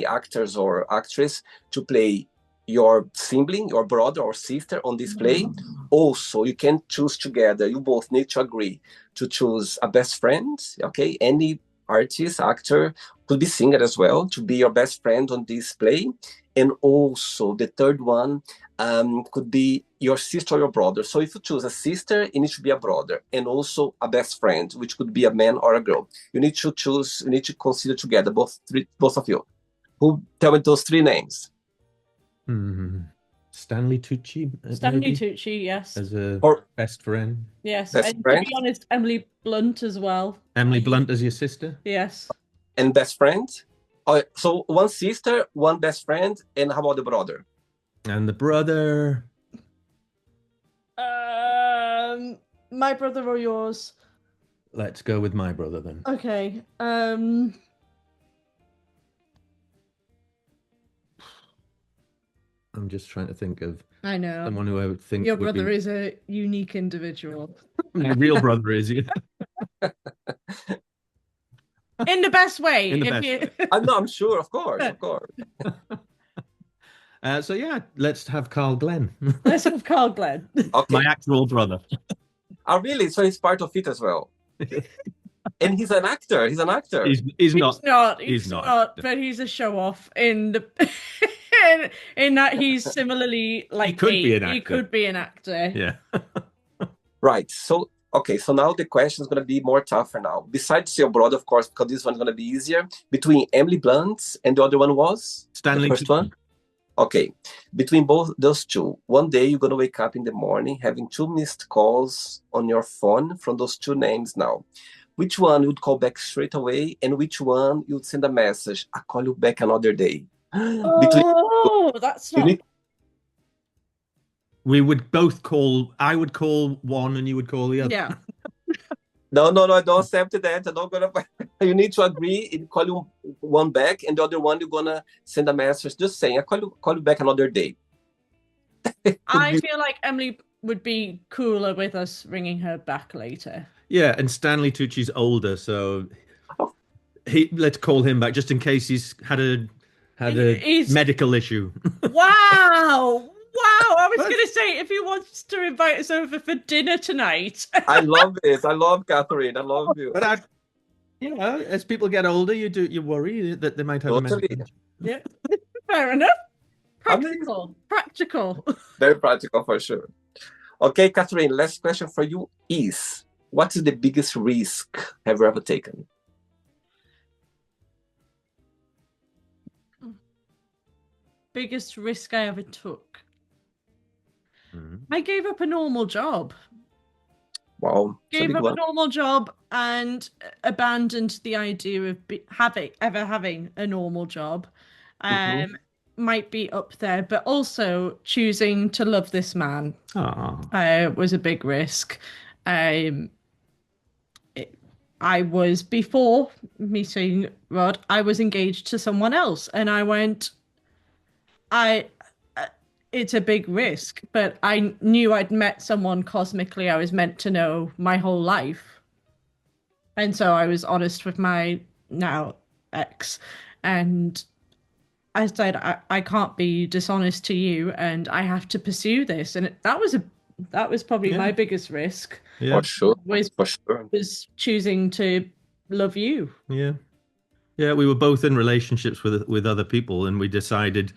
actors or actress to play your sibling, your brother or sister on this play. Also, you can choose together. You both need to agree to choose a best friend, okay? Any artist, actor, could be singer as well, to be your best friend on this play. And also, the third one could be your sister or your brother. So if you choose a sister, it needs to be a brother, and also a best friend, which could be a man or a girl. You need to choose. You need to consider together both of you. Who tell me those three names? Stanley Tucci, Stanley maybe, Tucci, yes. as a Or best friend. Yes. best And to friend be honest, Emily Blunt as well. Emily Blunt as your sister. Yes. and best friend. Oh, so one sister, one best friend, and how about the brother? And the brother. My brother or yours? Let's go with my brother then. Okay. I'm just trying to think of I know. someone who I would think Your would brother be is a unique individual. my real brother is. Yeah. In the best way. In the if best you... way. No, I'm sure, of course, of course. So yeah, let's have Carl Glenn. Let's have Carl Glenn. Okay. My actual brother. Oh, really? So he's part of it as well. And he's an actor. He's an actor. He's not. He's not. not, but he's a show off in the in that he's similarly like He could be an He actor. could be an actor. Yeah. Right. So, okay. So now the question is going to be more tougher now. Besides your brother, of course, because this one's going to be easier. Between Emily Blunt and the other one was? Stanley The first Tucci. one? Okay. Between both those two, one day you're going to wake up in the morning having two missed calls on your phone from those two names now. Which one you would call back straight away and which one you would send a message? I'll call you back another day. Oh, that's You not. need- We would both call. I would call one, and you would call the other. Yeah. No, I don't accept that. I'm not gonna. You need to agree and call you one back, and the other one you're gonna send a message just saying, "I call you back another day." I feel like Emily would be cooler with us ringing her back later. Yeah, and Stanley Tucci's older, so Oh. let's call him back just in case he's had a He's- medical issue. Wow. Wow, I was going to say if he wants to invite us over for dinner tonight. I love this. I love Kathryn. I love you. But as people get older, you worry that they might have Totally. a medical issue. Yeah. Fair enough. Amazing. Practical. Very practical for sure. Okay, Kathryn, last question for you is, what is the biggest risk have you ever taken? Biggest risk I ever took. Mhm. I gave up a normal job. Wow. It's a Gave big up one. a normal job and abandoned the idea of having a normal job. Mhm. Might be up there, but also choosing to love this man was a big risk. I was, before meeting Rod, I was engaged to someone else, and I went, it's a big risk, but I knew I'd met someone cosmically I was meant to know my whole life. And so I was honest with my now ex, and I said I can't be dishonest to you, and I have to pursue this. And that was probably Yeah, my biggest risk yeah, For sure, was for sure. was choosing to love you. yeah, yeah. We were both in relationships with other people, and we decided,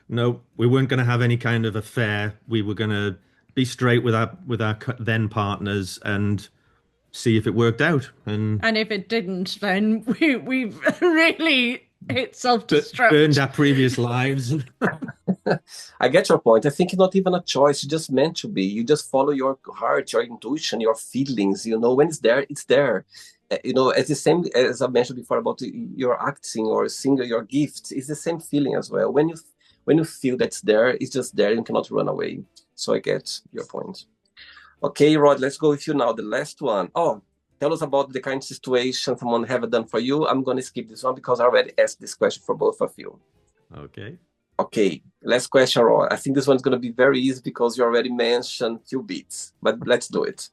no, we weren't going to have any kind of affair. We were going to be straight with our then partners and see if it worked out. And And if it didn't, then we really hit burned self-destruct. our previous lives. I get your point. I think it's not even a choice. It's just meant to be. You just follow your heart, your intuition, your feelings. When it's there, it's there. It's the same as I mentioned before about your acting or singer, your gifts. It's the same feeling as well. When you feel that's there, it's just there. You cannot run away. So I get your point. Okay, Rod, let's go with you now. The last one. Oh, tell us about the kind of situation someone have done for you. I'm going to skip this one because I already asked this question for both of you. Okay. Okay, last question, Rod. I think this one's going to be very easy because you already mentioned few bits, but let's do it.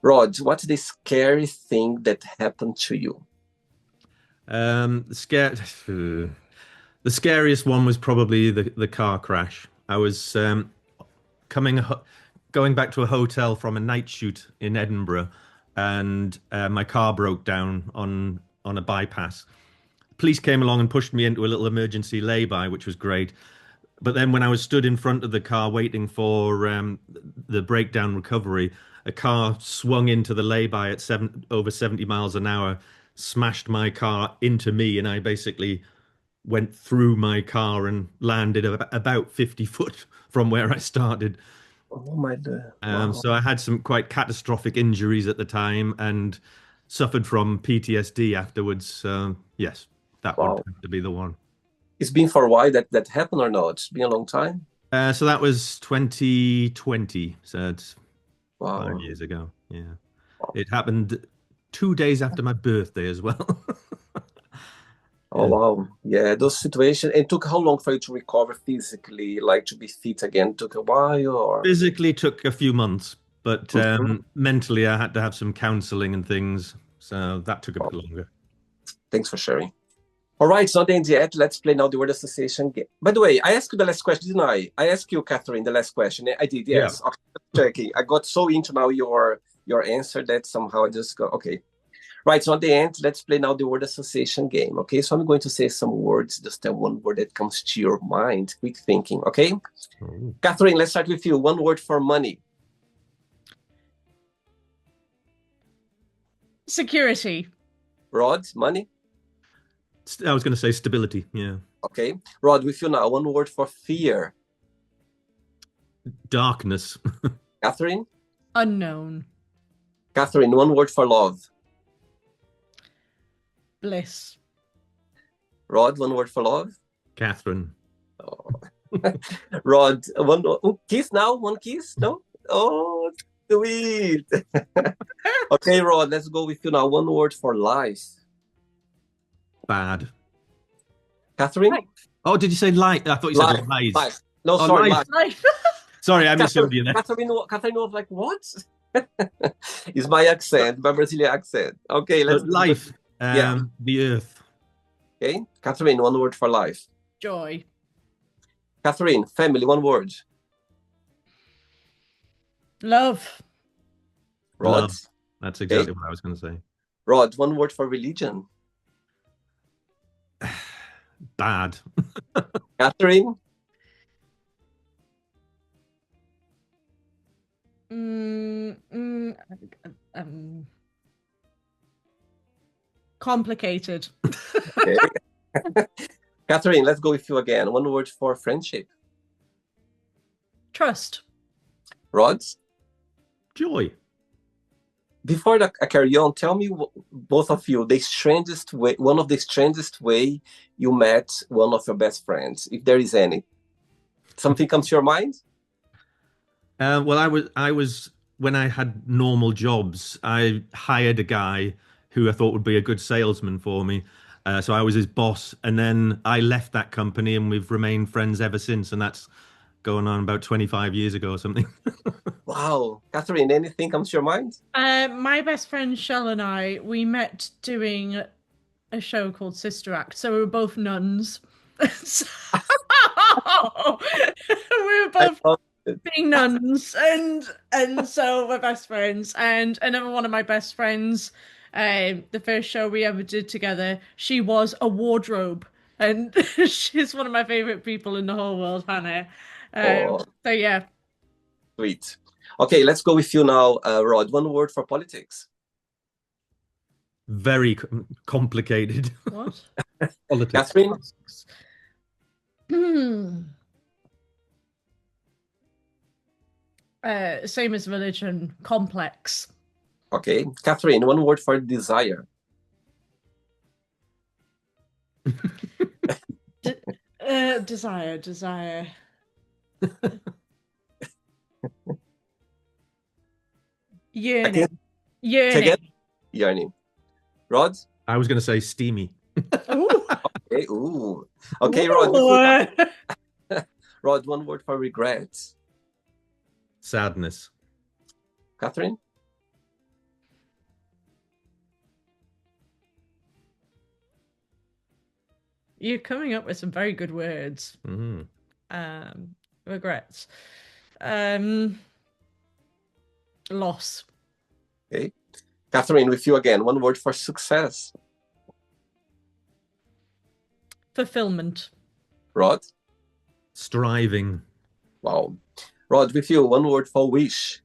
Rod, what's the scary thing that happened to you? The scare the scariest one was probably the car crash. I was coming going back to a hotel from a night shoot in Edinburgh, and my car broke down on a bypass. Police came along and pushed me into a little emergency lay-by, which was great. But then when I was stood in front of the car waiting for the breakdown recovery, a car swung into the lay-by at over 70 miles an hour, smashed my car into me, and I basically went through my car and landed about 50 foot from where I started. Oh my God. Wow. So I had some quite catastrophic injuries at the time and suffered from PTSD afterwards. Yes, that would Wow. have to be the one. It's been for a while that happened or not? It's been a long time? So that was 2020. So it's Wow. 5 years ago. Yeah. Wow. It happened 2 days after my birthday as well. Oh, Yeah. wow. Yeah, those situations. It took how long for you to recover physically, like to be fit again? Took a while or? Physically took a few months, but Mhm. mentally I had to have some counseling and things. So that took a bit longer. Thanks for sharing. All right, it's not the end yet. Let's play now the word association game. By the way, I asked you the last question, didn't I? I asked you, Kathryn, the last question. I did, Yeah. yes. Okay, checking. I got so into now your answer that somehow I just got okay. Right, so at the end, let's play now the word association game. Okay, so I'm going to say some words, just tell one word that comes to your mind. Quick thinking, okay? Oh. Kathryn, let's start with you. One word for money. Security. Rod, money. I was going to say stability. Yeah. Okay. Rod, with you now. One word for fear. Darkness. Kathryn. Unknown. Kathryn, one word for love. Bliss. Rod, one word for love. Catherine. Oh. Rod, kiss now? One kiss? No? Oh, sweet. Okay, Rod, let's go with you now. One word for life. Bad. Kathryn? Life. Oh, did you say light? I thought you said lies. Life. No, Oh, sorry, life. life. Life. Sorry, I misheard you there. Kathryn was like, what? It's my accent, my Brazilian accent. Okay, let's But life. Yeah. The earth. Okay, Kathryn, one word for life. Joy. Kathryn, family, one word. Love. Rod? Love. That's exactly what I was going to say. Rod, one word for religion. Bad. Kathryn? Complicated. Okay. Kathryn, let's go with you again. One word for friendship. Trust. Rod? Joy. Before I carry on, tell me, both of you, one of the strangest way you met one of your best friends, if there is any. Something comes to your mind? Well, I was when I had normal jobs, I hired a guy who I thought would be a good salesman for me. So I was his boss, and then I left that company, and we've remained friends ever since. And that's going on about 25 years ago or something. Wow. Kathryn, anything comes to your mind? My best friend Shell and I, we met doing a show called Sister Act. So we were both nuns. So, we were both being nuns, and so we're best friends. And another one of my best friends, the first show we ever did together, she was a wardrobe, and she's one of my favorite people in the whole world, Hannah. Oh, So yeah, sweet. Okay, let's go with you now, Rod. One word for politics. Very complicated. what? Politics. Kathryn? Same as religion, complex. Okay. Kathryn, one word for desire. Desire. Yearning. Say Yearning. again? Yearning. Rod? I was going to say steamy. Ooh. Okay, ooh. Okay, Rod. Ooh. Rod, one word for regret. Sadness. Kathryn? You're coming up with some very good words. Mm. Regrets. Loss. Okay. Kathryn, with you again. One word for success. Fulfillment. Rod? Striving. Wow. Rod, with you. One word for wish.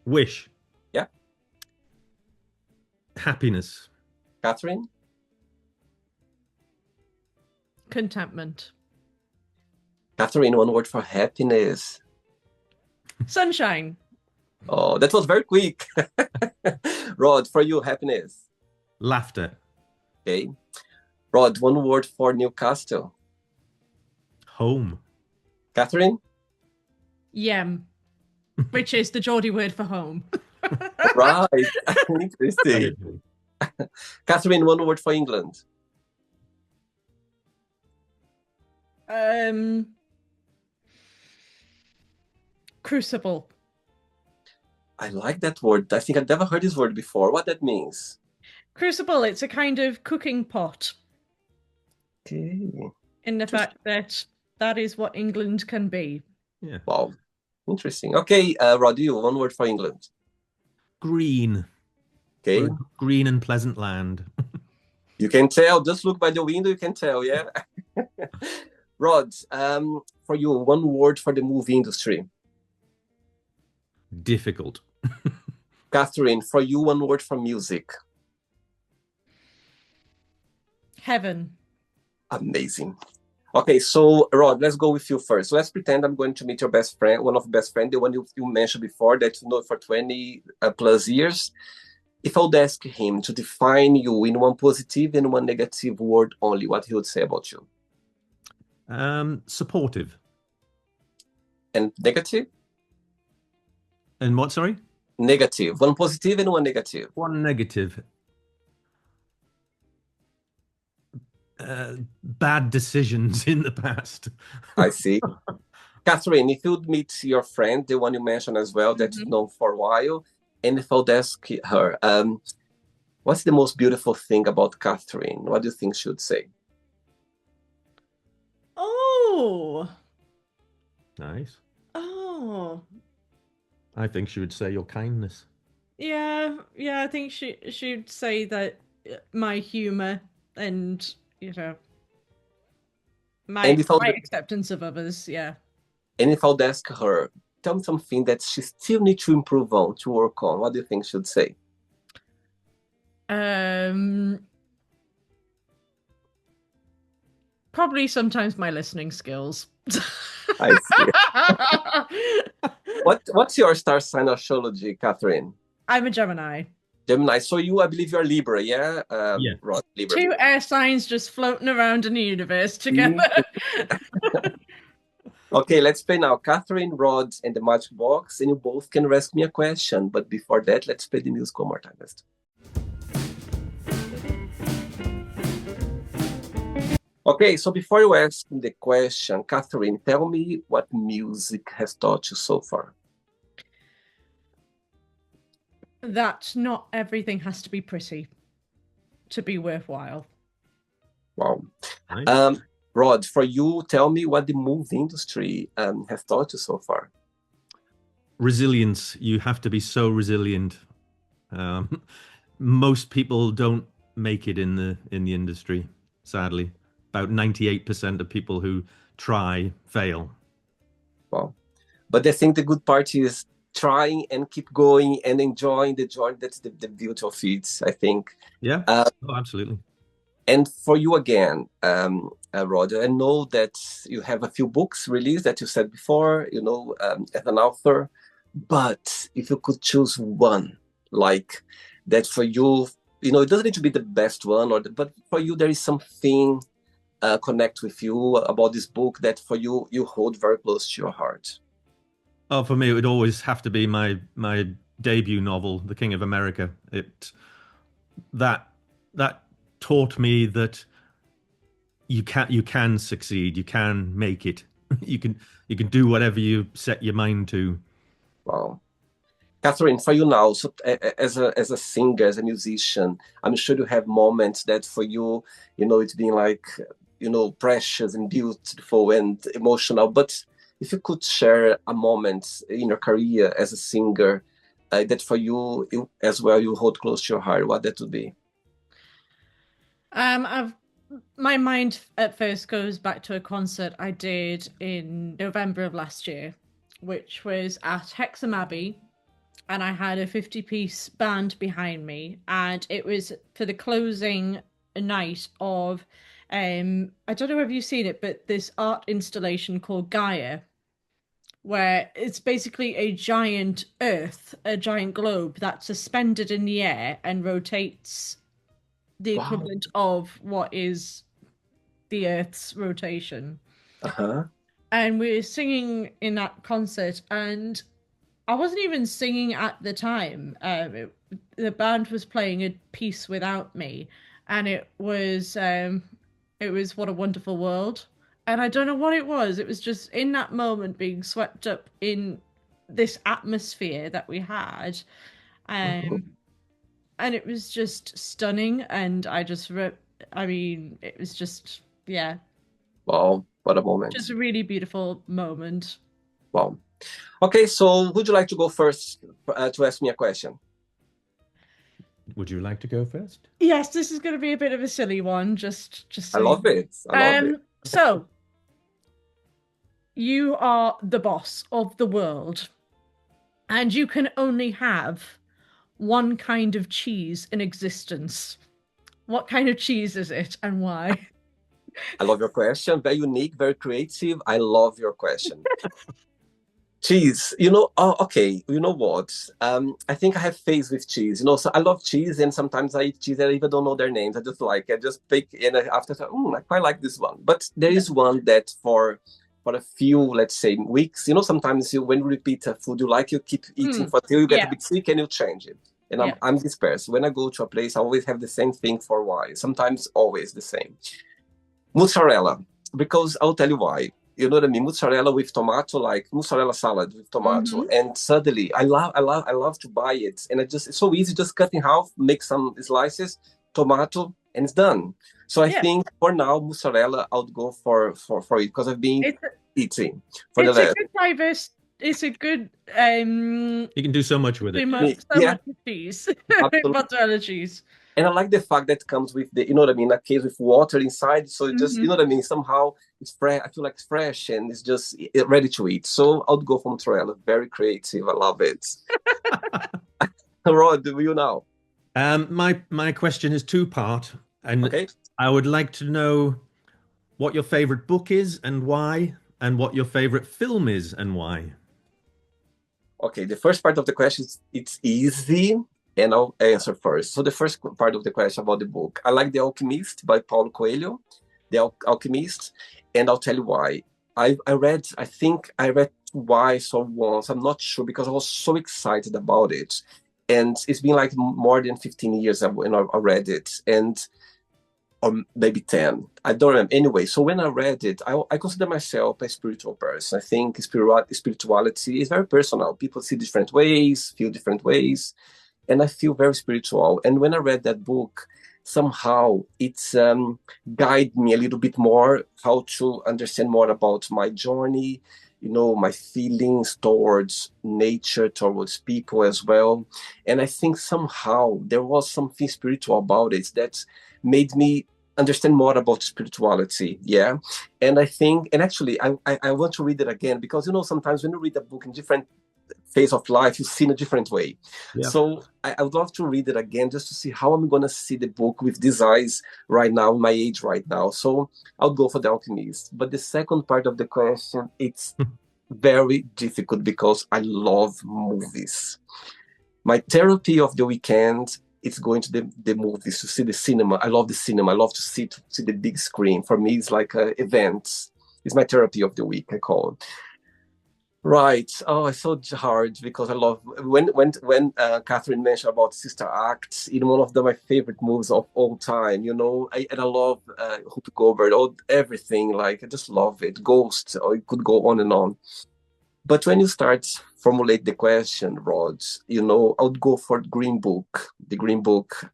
Wish. Yeah. Happiness. Kathryn? Contentment. Kathryn, one word for happiness. Sunshine. Oh, that was very quick. Rod, for you, happiness. Laughter. Okay. Rod, one word for Newcastle. Home. Kathryn? Yem. Which is the Geordie word for home. Right. Interesting. Kathryn, one word for England. Crucible. I like that word. I think I've never heard this word before. What that means? Crucible, it's a kind of cooking pot. Okay. In the fact that that is what England can be. Yeah. Wow. Interesting. Okay, Rod, you, one word for England. Green. Okay. Green and pleasant land. You can tell. Just look by the window, you can tell, yeah? Rod, for you, one word for the movie industry. Difficult. Kathryn, for you, one word for music. Heaven. Amazing. Okay, so Rod, let's go with you first. Let's pretend I'm going to meet your best friend, one of the best friends, the one you mentioned before that you know for 20 plus years. If I would ask him to define you in one positive and one negative word only, what he would say about you? Supportive. And negative? And what, sorry? Negative. One positive and one negative. One negative. Bad decisions in the past. I see. Kathryn, if you'd meet your friend, the one you mentioned as well, that you've known for a while, and if I would ask her, what's the most beautiful thing about Kathryn? What do you think she would say? Oh. Nice. Oh. I think she would say your kindness. Yeah, I think she'd say that my humor and my acceptance of others, yeah. And if I would ask her, tell me something that she still needs to improve on, to work on, what do you think she would say? Probably sometimes my listening skills. I see. What's your star sign astrology, Kathryn? I'm a Gemini. Gemini. So I believe you're Libra, yeah? Yeah. Rod, Libra. Two air signs just floating around in the universe together. Okay, let's play now. Kathryn, Rod, and the Magic Box, and you both can ask me a question. But before that, let's play the music one more time. Let's... Okay, so before you ask the question, Kathryn, tell me what music has taught you so far. That not everything has to be pretty to be worthwhile. Wow. Nice. Rod, for you, tell me what the movie industry has taught you so far. Resilience. You have to be so resilient. Um, Most people don't make it in the industry, sadly. About 98% of people who try fail. Well, but I think the good part is trying and keep going and enjoying the journey. That's the beauty of it, I think. Yeah, Uh, oh, absolutely. and for you again, Rod, I know that you have a few books released that you said before, as an author. But if you could choose one, like that for you, it doesn't need to be the best one, but for you, there is something connect with you about this book that for you, you hold very close to your heart. Oh, for me, it would always have to be my debut novel, The King of America. That that taught me that you can succeed, you can make it, you can do whatever you set your mind to. Wow. Kathryn, for you now, so as a singer, as a musician, I'm sure you have moments that for you, it's been like, precious and beautiful and emotional. But if you could share a moment in your career as a singer that for you, as well, you hold close to your heart, what that would be? My mind at first goes back to a concert I did in November of last year, which was at Hexham Abbey, and I had a 50-piece band behind me, and it was for the closing night of I don't know if you've seen it, but this art installation called Gaia, where it's basically a giant Earth, a giant globe that's suspended in the air and rotates the Wow. equivalent of what is the Earth's rotation. Uh-huh. And we were singing in that concert, and I wasn't even singing at the time. The band was playing a piece without me, and it was What a Wonderful World. And I don't know what it was. It was just in that moment being swept up in this atmosphere that we had. Mhm. Um, and it was just stunning. And I mean, it was just, yeah, Wow, what a moment. just a really beautiful moment. Wow. Okay, so would you like to go first to ask me a question? Would you like to go first? Yes, this is going to be a bit of a silly one, just I so love it. I love it. So you are the boss of the world, and you can only have one kind of cheese in existence. What kind of cheese is it, and why? I love your question. Very unique, very creative. I love your question. Cheese, okay, you know what? I think I have phase with cheese, so I love cheese and sometimes I eat cheese, I even don't know their names. I just pick and after, I quite like this one. But there Yeah. is one that for a few, let's say, weeks, sometimes when you repeat a food you like, you keep eating Mm, for till you get a yeah, bit sick and you change it. And yeah. I'm this person. When I go to a place, I always have the same thing for a while, sometimes always the same. Mozzarella, because I'll tell you why. You know what I mean? Mozzarella with tomato, like mozzarella salad with tomato. Hmm. And suddenly, I love to buy it. And it's so easy, just cut in half, make some slices, tomato, and it's done. So I Yeah, think for now, mozzarella, I would go for it because I've been it's a, eating for the it's a last. good diverse. It's a good You can do so much with it. so Yeah, much with cheese, absolutely. mozzarella cheese. And I like the fact that comes with the, you know what I mean, a case with water inside. So it just, you know Hmm. what I mean, somehow it's fresh. I feel like it's fresh and it's just ready to eat. So I'll go for mozzarella. Very creative. I love it. Rod, do you now? My question is two-part, and Okay. I would like to know what your favorite book is and why, and what your favorite film is and why. Okay. The first part of the question is it's easy, and I'll answer first. So the first part of the question about the book, I like The Alchemist by Paulo Coelho, The Alchemist, and I'll tell you why. I think I read twice or once, I'm not sure, because I was so excited about it. And it's been like more than 15 years when I read it, or maybe 10. I don't remember. Anyway, so when I read it, I consider myself a spiritual person. I think spirituality is very personal. People see different ways, feel different ways, and I feel very spiritual. And when I read that book, somehow it's guide me a little bit more how to understand more about my journey, my feelings towards nature, towards people as well. And I think somehow there was something spiritual about it that made me understand more about spirituality. Yeah. And I think, and actually, I want to read it again because, sometimes when you read a book in different phase of life, you see in a different way. Yeah. So I would love to read it again just to see how I'm going to see the book with these eyes right now, my age right now. So I'll go for The Alchemist. But the second part of the question, it's very difficult because I love movies. My therapy of the weekend is going to the movies, to see the cinema. I love the cinema. I love to see the big screen. For me, it's like an event. It's my therapy of the week, I call it. Right. Oh, it's so hard because I love when Catherine mentioned about Sister Act, one of my favorite movies of all time. And I love Whoopi Goldberg, everything. Like I just love it. Ghost, or it could go on and on. But when you start formulate the question, Rod, I would go for Green Book. The Green Book.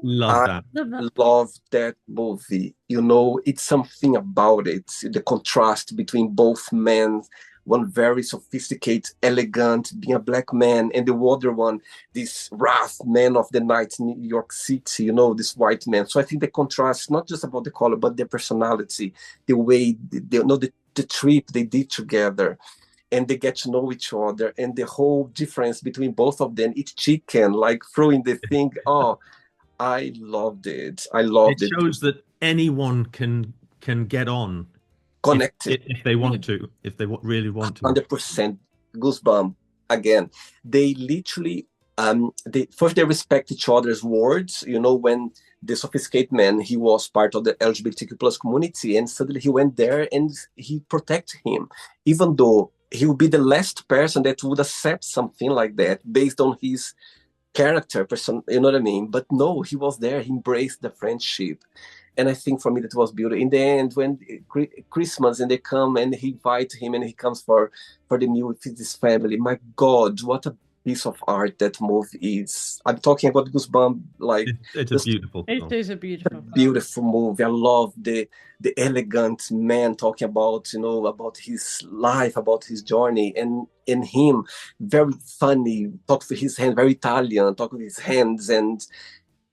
Love I that. love that movie. It's something about it, the contrast between both men, one very sophisticated, elegant, being a black man, and the other one, this rough man of the night in New York City, this white man. So I think the contrast, not just about the color, but their personality, the way, the trip they did together. And they get to know each other, and the whole difference between both of them, each chicken, like throwing the thing. Oh, I loved it. I It loved it. shows that anyone can get on Connected, if they want to, if they really want to. 100% goosebump. Again, they literally, they respect each other's words. When the sophisticated man, he was part of the LGBTQ plus community, and suddenly he went there and he protected him, even though he would be the last person that would accept something like that based on his character person, you know what I mean? But no, he was there, he embraced the friendship. And I think for me that was beautiful. In the end, when Christmas and they come and he invite him and he comes for the meal with his family, my God, what a piece of art that movie is. I'm talking about Goosebumps, like It's a beautiful It film. is a beautiful film. beautiful movie. I love the elegant man talking about about his life, about his journey, and in him very funny, talk with his hand, very Italian, talk with his hands, and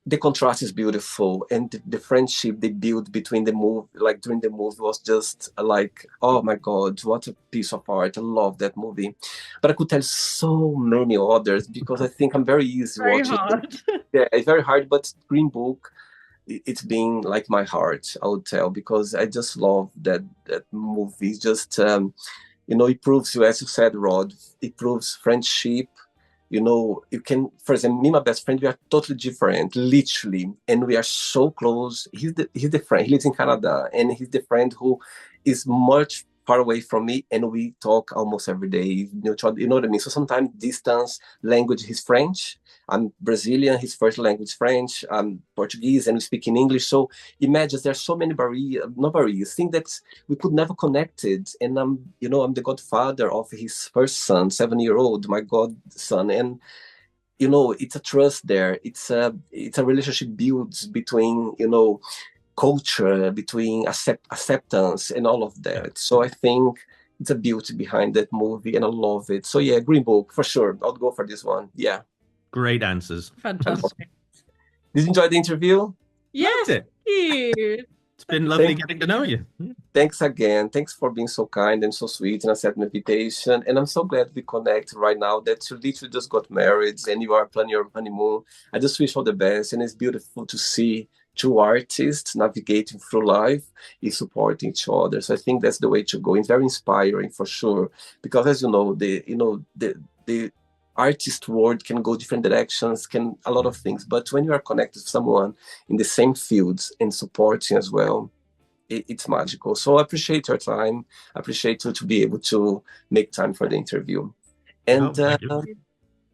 the contrast is beautiful, and the friendship they built between the move, like during the movie, was just like, oh my God, what a piece of art. I love that movie. But I could tell so many others because I think I'm very easy Very watching. hard. Yeah, it's very hard, but Green Book, it's been like my heart, I would tell, because I just love that movie. It's just it proves you, as you said, Rod, it proves friendship. You can, for example, me and my best friend, we are totally different, literally, and we are so close. He's the friend. He lives in Canada, and he's the friend who is much far away from me, and we talk almost every day. You know what I mean? So sometimes distance, language, he's French. I'm Brazilian. His first language French. I'm Portuguese, and we speak in English. So imagine there's so many barriers, not barriers, things that we could never connect it. And I'm the godfather of his first son, 7-year-old, my godson, and it's a trust there. It's a relationship built between culture, between acceptance, and all of that. So I think it's a beauty behind that movie, and I love it. So yeah, Green Book for sure. I'll go for this one. Yeah. Great answers. Fantastic. Did you enjoy the interview? Yes, it. thank you. It's been lovely getting to know you. Thanks again. Thanks for being so kind and so sweet and accepting the invitation. And I'm so glad we connect right now that you literally just got married and you are planning your honeymoon. I just wish all the best. And it's beautiful to see two artists navigating through life is supporting each other. So I think that's the way to go. It's very inspiring for sure. Because as you know, the artist world can go different directions, can a lot of things. But when you are connected to someone in the same fields and supporting as well, it's magical. So I appreciate your time. I appreciate you to be able to make time for the interview. And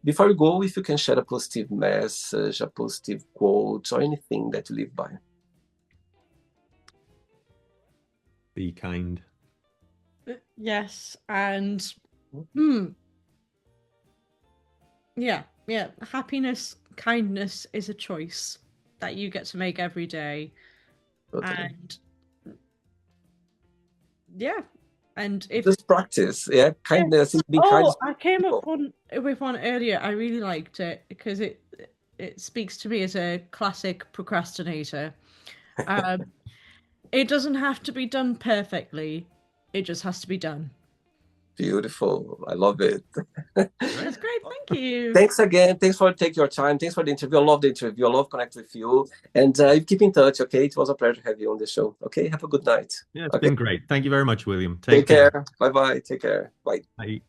before we go, if you can share a positive message, a positive quote, or anything that you live by. Be kind. Yes, and yeah, happiness, kindness is a choice. that you get to make every day. Totally. And yeah, and if Just practice, yeah. Kindness, being kind. I came up with one earlier. I really liked it because it speaks to me as a classic procrastinator. Um, it doesn't have to be done perfectly. It just has to be done. Beautiful. I love it. That's great. Thank you. Thanks again. Thanks for taking your time. Thanks for the interview. I love the interview. I love connecting with you. And keep in touch, okay? It was a pleasure to have you on the show. Okay, have a good night. Yeah, it's Okay. been great. Thank you very much, William. Take care. Bye-bye. Take care. Bye. Bye.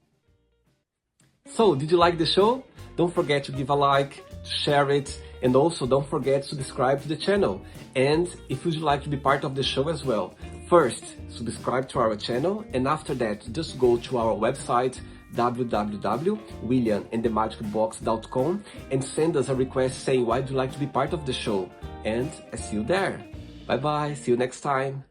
So, did you like the show? Don't forget to give a like, share it, and also don't forget to subscribe to the channel. And if you'd like to be part of the show as well, first, subscribe to our channel, and after that, just go to our website, www.williamandthemagicbox.com, and send us a request saying why would you like to be part of the show. And I see you there. Bye-bye. See you next time.